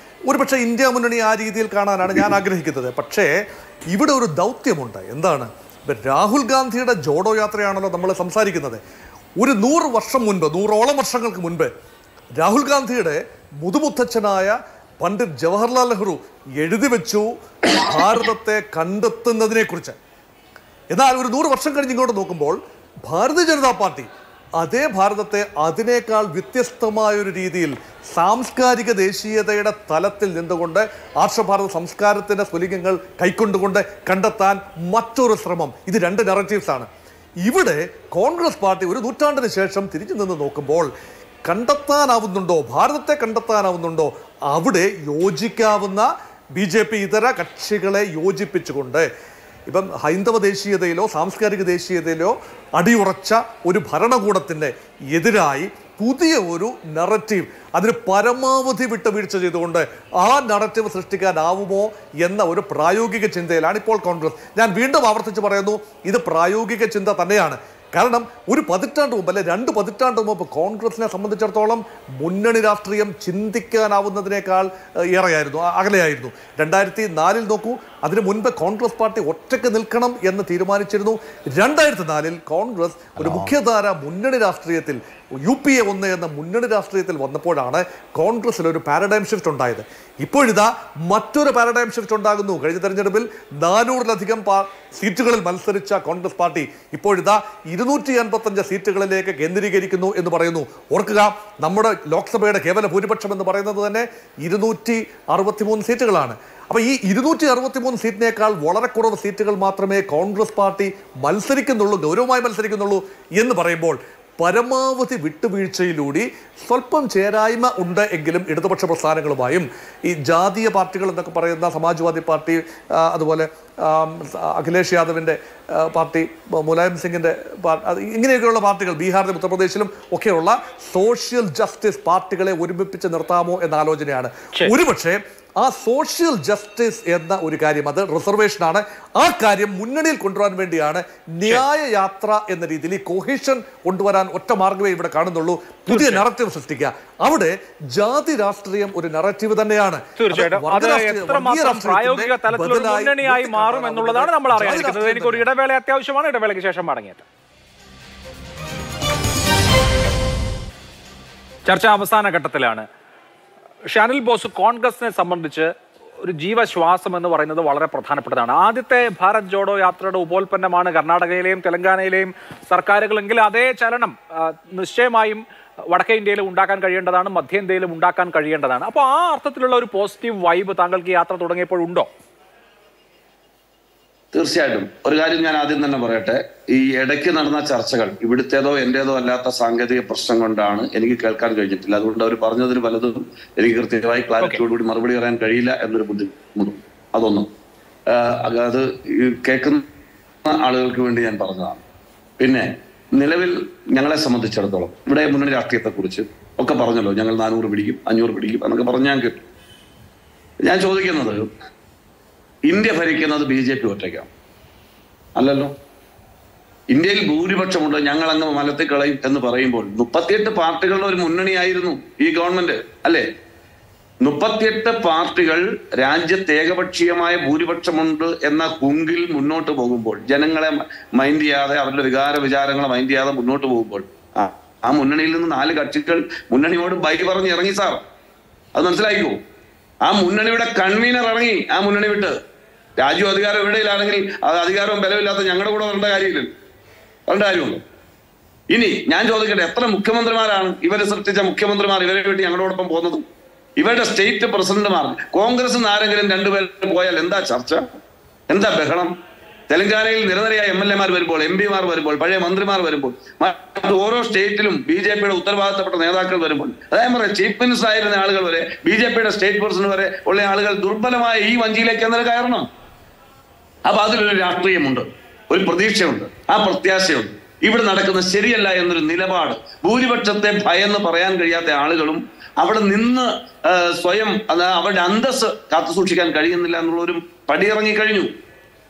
Speaker 5: ഒരുപക്ഷെ ഇന്ത്യ മുന്നണി ആ രീതിയിൽ കാണാനാണ് ഞാൻ ആഗ്രഹിക്കുന്നത്. പക്ഷേ ഇവിടെ ഒരു ദൗത്യമുണ്ട്. എന്താണ്? രാഹുൽ ഗാന്ധിയുടെ ജോഡോ യാത്രയാണല്ലോ നമ്മൾ സംസാരിക്കുന്നത്. ഒരു 100 വർഷം മുൻപ്, 100ഓളം വർഷങ്ങൾക്ക് മുൻപ് രാഹുൽ ഗാന്ധിയുടെ മുതുമുത്തച്ഛനായ പണ്ഡിറ്റ് ജവഹർലാൽ നെഹ്റു എഴുതി വെച്ചു ഭാരതത്തെ കണ്ടെത്തുന്നതിനെ കുറിച്ച്. എന്നാൽ ഒരു 100 വർഷം കഴിഞ്ഞ് ഇങ്ങോട്ട് നോക്കുമ്പോൾ ഭാരതീയ ജനതാ പാർട്ടി അതേ ഭാരതത്തെ അതിനേക്കാൾ വ്യത്യസ്തമായൊരു രീതിയിൽ സാംസ്കാരിക ദേശീയതയുടെ തലത്തിൽ നിന്നുകൊണ്ട് ആർഷഭാരത സംസ്കാരത്തിൻ്റെ സ്വലിംഗങ്ങൾ കൈക്കൊണ്ടുകൊണ്ട് കണ്ടെത്താൻ മറ്റൊരു ശ്രമം. ഇത് 2 നറേറ്റീവ്സാണ്. ഇവിടെ കോൺഗ്രസ് പാർട്ടി ഒരു നൂറ്റാണ്ടിന് ശേഷം തിരിച്ചു നിന്ന് നോക്കുമ്പോൾ കണ്ടെത്താനാവുന്നുണ്ടോ, ഭാരതത്തെ കണ്ടെത്താനാവുന്നുണ്ടോ? അവിടെ യോജിക്കാവുന്ന BJP ഇതര കക്ഷികളെ യോജിപ്പിച്ചുകൊണ്ട് ഇപ്പം ഹൈന്ദവ ദേശീയതയിലോ സാംസ്കാരിക ദേശീയതയിലോ അടിയുറച്ച ഒരു ഭരണകൂടത്തിന് എതിരായി പുതിയ ഒരു നറേറ്റീവ്, അതിന് പരമാവധി വിട്ടുവീഴ്ച ചെയ്തുകൊണ്ട് ആ നറേറ്റീവ് സൃഷ്ടിക്കാനാവുമോ എന്ന ഒരു പ്രായോഗിക ചിന്തയിലാണ് ഇപ്പോൾ കോൺഗ്രസ്. ഞാൻ വീണ്ടും ആവർത്തിച്ച് പറയുന്നു, ഇത് പ്രായോഗിക ചിന്ത തന്നെയാണ്. കാരണം ഒരു പതിറ്റാണ്ട് മുമ്പ് അല്ലെ 2 പതിറ്റാണ്ട് മുമ്പ് കോൺഗ്രസിനെ സംബന്ധിച്ചിടത്തോളം മുന്നണി രാഷ്ട്രീയം ചിന്തിക്കാനാവുന്നതിനേക്കാൾ ഏറെയായിരുന്നു, അകലെയായിരുന്നു. 2004 നോക്കൂ, അതിനു മുൻപ് കോൺഗ്രസ് പാർട്ടി ഒറ്റയ്ക്ക് നിൽക്കണം എന്ന് തീരുമാനിച്ചിരുന്നു. 2004 കോൺഗ്രസ് ഒരു മുഖ്യധാര മുന്നണി രാഷ്ട്രീയത്തിൽ UPA 1 എന്ന മുന്നണി രാഷ്ട്രീയത്തിൽ വന്നപ്പോഴാണ് കോൺഗ്രസിൽ ഒരു പാരഡൈം ഷിഫ്റ്റ് ഉണ്ടായത്. ഇപ്പോഴിതാ മറ്റൊരു പാരഡൈം ഷിഫ്റ്റ് ഉണ്ടാകുന്നു. കഴിഞ്ഞ തെരഞ്ഞെടുപ്പിൽ 400-ലധികം സീറ്റുകളിൽ മത്സരിച്ച കോൺഗ്രസ് പാർട്ടി ഇപ്പോഴിതാ 285 സീറ്റുകളിലേക്ക് കേന്ദ്രീകരിക്കുന്നു എന്ന് പറയുന്നു. ഓർക്കുക, നമ്മുടെ ലോക്സഭയുടെ കേവല ഭൂരിപക്ഷം എന്ന് പറയുന്നത് തന്നെ 263 സീറ്റുകളാണ്. അപ്പോൾ ഈ 263 സീറ്റിനേക്കാൾ വളരെ കുറവ് സീറ്റുകൾ മാത്രമേ കോൺഗ്രസ് പാർട്ടി മത്സരിക്കുന്നുള്ളൂ, ഗൗരവമായി മത്സരിക്കുന്നുള്ളൂ എന്ന് പറയുമ്പോൾ പരമാവധി വിട്ടുവീഴ്ചയിലൂടെ സ്വല്പം ചേരായ്മ ഉണ്ട് എങ്കിലും ഇടതുപക്ഷ പ്രസ്ഥാനങ്ങളുമായും ഈ ജാതീയ പാർട്ടികൾ എന്നൊക്കെ പറയുന്ന സമാജ്വാദി പാർട്ടി, അതുപോലെ അഖിലേഷ് യാദവിൻ്റെ പാർട്ടി, മുലായം സിംഗിൻ്റെ ഇങ്ങനെയൊക്കെയുള്ള പാർട്ടികൾ ബീഹാറിലും ഉത്തർപ്രദേശിലും ഒക്കെയുള്ള സോഷ്യൽ ജസ്റ്റിസ് പാർട്ടികളെ ഒരുമിപ്പിച്ച് നിർത്താമോ എന്ന ആലോചനയാണ്. ഒരുപക്ഷെ ആ സോഷ്യൽ ജസ്റ്റിസ് എന്ന ഒരു കാര്യം, അത് റിസർവേഷനാണ്, ആ കാര്യം മുന്നണിയിൽ കൊണ്ടുവരാൻ വേണ്ടിയാണ് ന്യായ യാത്ര എന്ന രീതിയിൽ ഈ കൊഹീഷൻ കൊണ്ടുവരാൻ ഒറ്റ മാർഗ്ഗമേ ഇവിടെ കാണുന്നുള്ളൂ, പുതിയ നറേറ്റീവ് സൃഷ്ടിക്കുക. അവിടെ ജാതി രാഷ്ട്രീയം ഒരു നറേറ്റീവ് തന്നെയാണ്.
Speaker 1: തീർച്ചയായിട്ടും അത് എത്രമാത്രം പ്രായോഗിക തലത്തിൽ ഒരു മുന്നണിയായി മാറും എന്നുള്ളതാണ് നമ്മൾ അറിയാനിരിക്കുന്നത്. എനിക്കൊരു ഇടവേള അത്യാവശ്യമാണ്. ഇടവേളയ്ക്ക് ശേഷം മടങ്ങിയത് ചർച്ച അവസാന ഘട്ടത്തിലാണ്. ഷാനിൽ ബോസ്, കോൺഗ്രസിനെ സംബന്ധിച്ച് ഒരു ജീവശ്വാസം എന്ന് പറയുന്നത് വളരെ പ്രധാനപ്പെട്ടതാണ്. ആദ്യത്തെ ഭാരത് ജോഡോ യാത്രയുടെ ഉപോൽപ്പന്നമാണ് കർണാടകയിലെയും തെലങ്കാനയിലെയും സർക്കാരുകളെങ്കിൽ അതേ ചലനം നിശ്ചയമായും വടക്കേ ഇന്ത്യയിലും ഉണ്ടാക്കാൻ കഴിയേണ്ടതാണ്, മധ്യേന്ത്യയിലും ഉണ്ടാക്കാൻ കഴിയേണ്ടതാണ്. അപ്പോൾ ആ അർത്ഥത്തിലുള്ള ഒരു പോസിറ്റീവ് വൈബ് താങ്കൾക്ക് യാത്ര തുടങ്ങിയപ്പോഴുണ്ടോ?
Speaker 2: തീർച്ചയായിട്ടും. ഒരു കാര്യം ഞാൻ ആദ്യം തന്നെ പറയട്ടെ, ഈ ഇടയ്ക്ക് നടന്ന ചർച്ചകൾ ഇവിടുത്തേതോ എന്റേതോ അല്ലാത്ത സാങ്കേതിക പ്രശ്നം കൊണ്ടാണ് എനിക്ക് കേൾക്കാൻ കഴിഞ്ഞിട്ടില്ല. അതുകൊണ്ട് അവർ പറഞ്ഞതിന് പലതും എനിക്ക് കൃത്യമായി ക്ലാരിറ്റിയോടുകൂടി മറുപടി പറയാൻ കഴിയില്ല എന്നൊരു ബുദ്ധിമുട്ടും. അതൊന്നും അത് കേൾക്കുന്ന ആളുകൾക്ക് വേണ്ടി ഞാൻ പറഞ്ഞതാണ്. പിന്നെ നിലവിൽ ഞങ്ങളെ സംബന്ധിച്ചിടത്തോളം ഇവിടെ മുന്നണി രാഷ്ട്രീയത്തെക്കുറിച്ച് ഒക്കെ പറഞ്ഞല്ലോ, ഞങ്ങൾ 400 പിടിക്കും 500 പിടിക്കും എന്നൊക്കെ പറഞ്ഞ് ഞാൻ കേട്ടു. ഞാൻ ചോദിക്കുന്നത്, ഇന്ത്യ ഭരിക്കുന്നത് BJP ഒറ്റയ്ക്കാണ്? അല്ലല്ലോ. ഇന്ത്യയിൽ ഭൂരിപക്ഷമുണ്ട്, ഞങ്ങൾ അങ്ങ് മലത്തിൽ കളയും എന്ന് പറയുമ്പോൾ 38 പാർട്ടികളുടെ ഒരു മുന്നണിയായിരുന്നു ഈ ഗവൺമെന്റ്, അല്ലേ? 38 പാർട്ടികൾ രാജ്യത്ത് ഏകപക്ഷീയമായ ഭൂരിപക്ഷമുണ്ട് എന്ന ഹുങ്കിൽ മുന്നോട്ട് പോകുമ്പോൾ, ജനങ്ങളെ മൈൻഡ് ചെയ്യാതെ, അവരുടെ വിചാരങ്ങളെ മൈൻഡ് ചെയ്യാതെ മുന്നോട്ട് പോകുമ്പോൾ ആ മുന്നണിയിൽ നിന്ന് 4 കക്ഷികൾ മുന്നണിയോട് ബൈ പറഞ്ഞ് ഇറങ്ങി. സാർ അത് മനസ്സിലായിക്കോ? ആ മുന്നണിയുടെ കൺവീനർ ഇറങ്ങി ആ മുന്നണി വിട്ട്. രാജ്യവും അധികാരം എവിടെയിലാണെങ്കിൽ അത് അധികാരവും ബലമില്ലാത്ത ഞങ്ങളുടെ കൂടെ വരേണ്ട കാര്യമില്ലല്ലോ, വരേണ്ട കാര്യമുള്ളൂ. ഇനി ഞാൻ ചോദിക്കട്ടെ, എത്ര മുഖ്യമന്ത്രിമാരാണ് ഇവരെ സൃഷ്ടിച്ച മുഖ്യമന്ത്രിമാർ ഇവരെ വേണ്ടി ഞങ്ങളോടൊപ്പം പോകുന്നത്? ഇവരുടെ സ്റ്റേറ്റ് പ്രസിഡന്റുമാർ കോൺഗ്രസ് നിന്ന് ആരെങ്കിലും 2 പേർ പോയാൽ എന്താ ചർച്ച, എന്താ ബഹളം? തെലങ്കാനയിൽ നിരനിരയായ MLA-മാർ വരുമ്പോൾ, MP-മാർ വരുമ്പോൾ, പഴയ മന്ത്രിമാർ വരുമ്പോൾ, ഓരോ സ്റ്റേറ്റിലും BJP-യുടെ ഉത്തരവാദിത്തപ്പെട്ട നേതാക്കൾ വരുമ്പോൾ, അതായത് പറയാം, ചീഫ് മിനിസ്റ്റർ ആയിരുന്ന ആളുകൾ വരെ, BJP-യുടെ സ്റ്റേറ്റ് പ്രസിഡന്റ് വരെ ഉള്ള ആളുകൾ ദുർബലമായ ഈ വഞ്ചിയിലേക്ക് എന്നൊരു കാരണം. അപ്പൊ അതിലൊരു രാഷ്ട്രീയമുണ്ട്, ഒരു പ്രതീക്ഷയുണ്ട്, ആ പ്രത്യാശയുണ്ട്. ഇവിടെ നടക്കുന്നത് ശരിയല്ല എന്നൊരു നിലപാട് ഭൂരിപക്ഷത്തെ ഭയന്ന് പറയാൻ കഴിയാത്ത ആളുകളും അവിടെ നിന്ന് സ്വയം അവരുടെ അന്തസ് കാത്തു സൂക്ഷിക്കാൻ കഴിയുന്നില്ല എന്നുള്ളൊരു പടിയിറങ്ങി കഴിഞ്ഞു.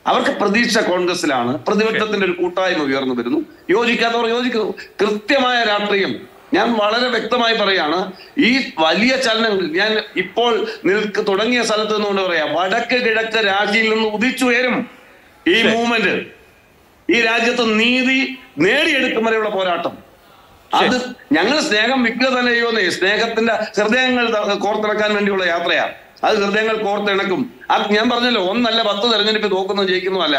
Speaker 2: അവർക്ക് പ്രതീക്ഷ കോൺഗ്രസിലാണ്, പ്രതിപക്ഷത്തിന്റെ ഒരു കൂട്ടായ്മ ഉയർന്നു വരുന്നു, യോജിക്കാത്തവർ യോജിക്കുന്നു. കൃത്യമായ രാഷ്ട്രീയം. ഞാൻ വളരെ വ്യക്തമായി പറയാണ്, ഈ വലിയ ചലനങ്ങൾ ഞാൻ ഇപ്പോൾ തുടങ്ങിയ സ്ഥലത്ത് നിന്നുകൊണ്ട് പറയാം, വടക്ക് കിഴക്ക് രാജിയിൽ നിന്ന് ഉദിച്ചുയരും ഈ മൂവ്മെന്റ്. ഈ രാജ്യത്ത് നീതി നേടിയെടുക്കും വരെയുള്ള പോരാട്ടം. അത് ഞങ്ങൾ സ്നേഹം വിൽക്കുക തന്നെ ചെയ്യുമെന്നേ. സ്നേഹത്തിന്റെ ഹൃദയങ്ങൾ കോർത്തിണക്കാൻ വേണ്ടിയുള്ള യാത്രയാണ്. അത് ഹൃദയങ്ങൾ കോർത്തിണക്കും. ഞാൻ പറഞ്ഞല്ലോ, 1 അല്ല 10 തെരഞ്ഞെടുപ്പ് നോക്കുന്നു ജയിക്കുന്നതല്ല.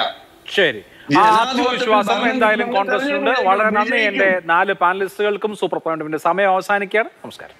Speaker 1: ശരി, ആത്മവിശ്വാസം എന്തായാലും കോൺഗ്രസിനുണ്ട്. വളരെ നന്ദി എന്റെ 4 പാനലിസ്റ്റുകൾക്കും. സൂപ്പർ പോയിന്റിന്റെ സമയം അവസാനിക്കുകയാണ്. നമസ്കാരം.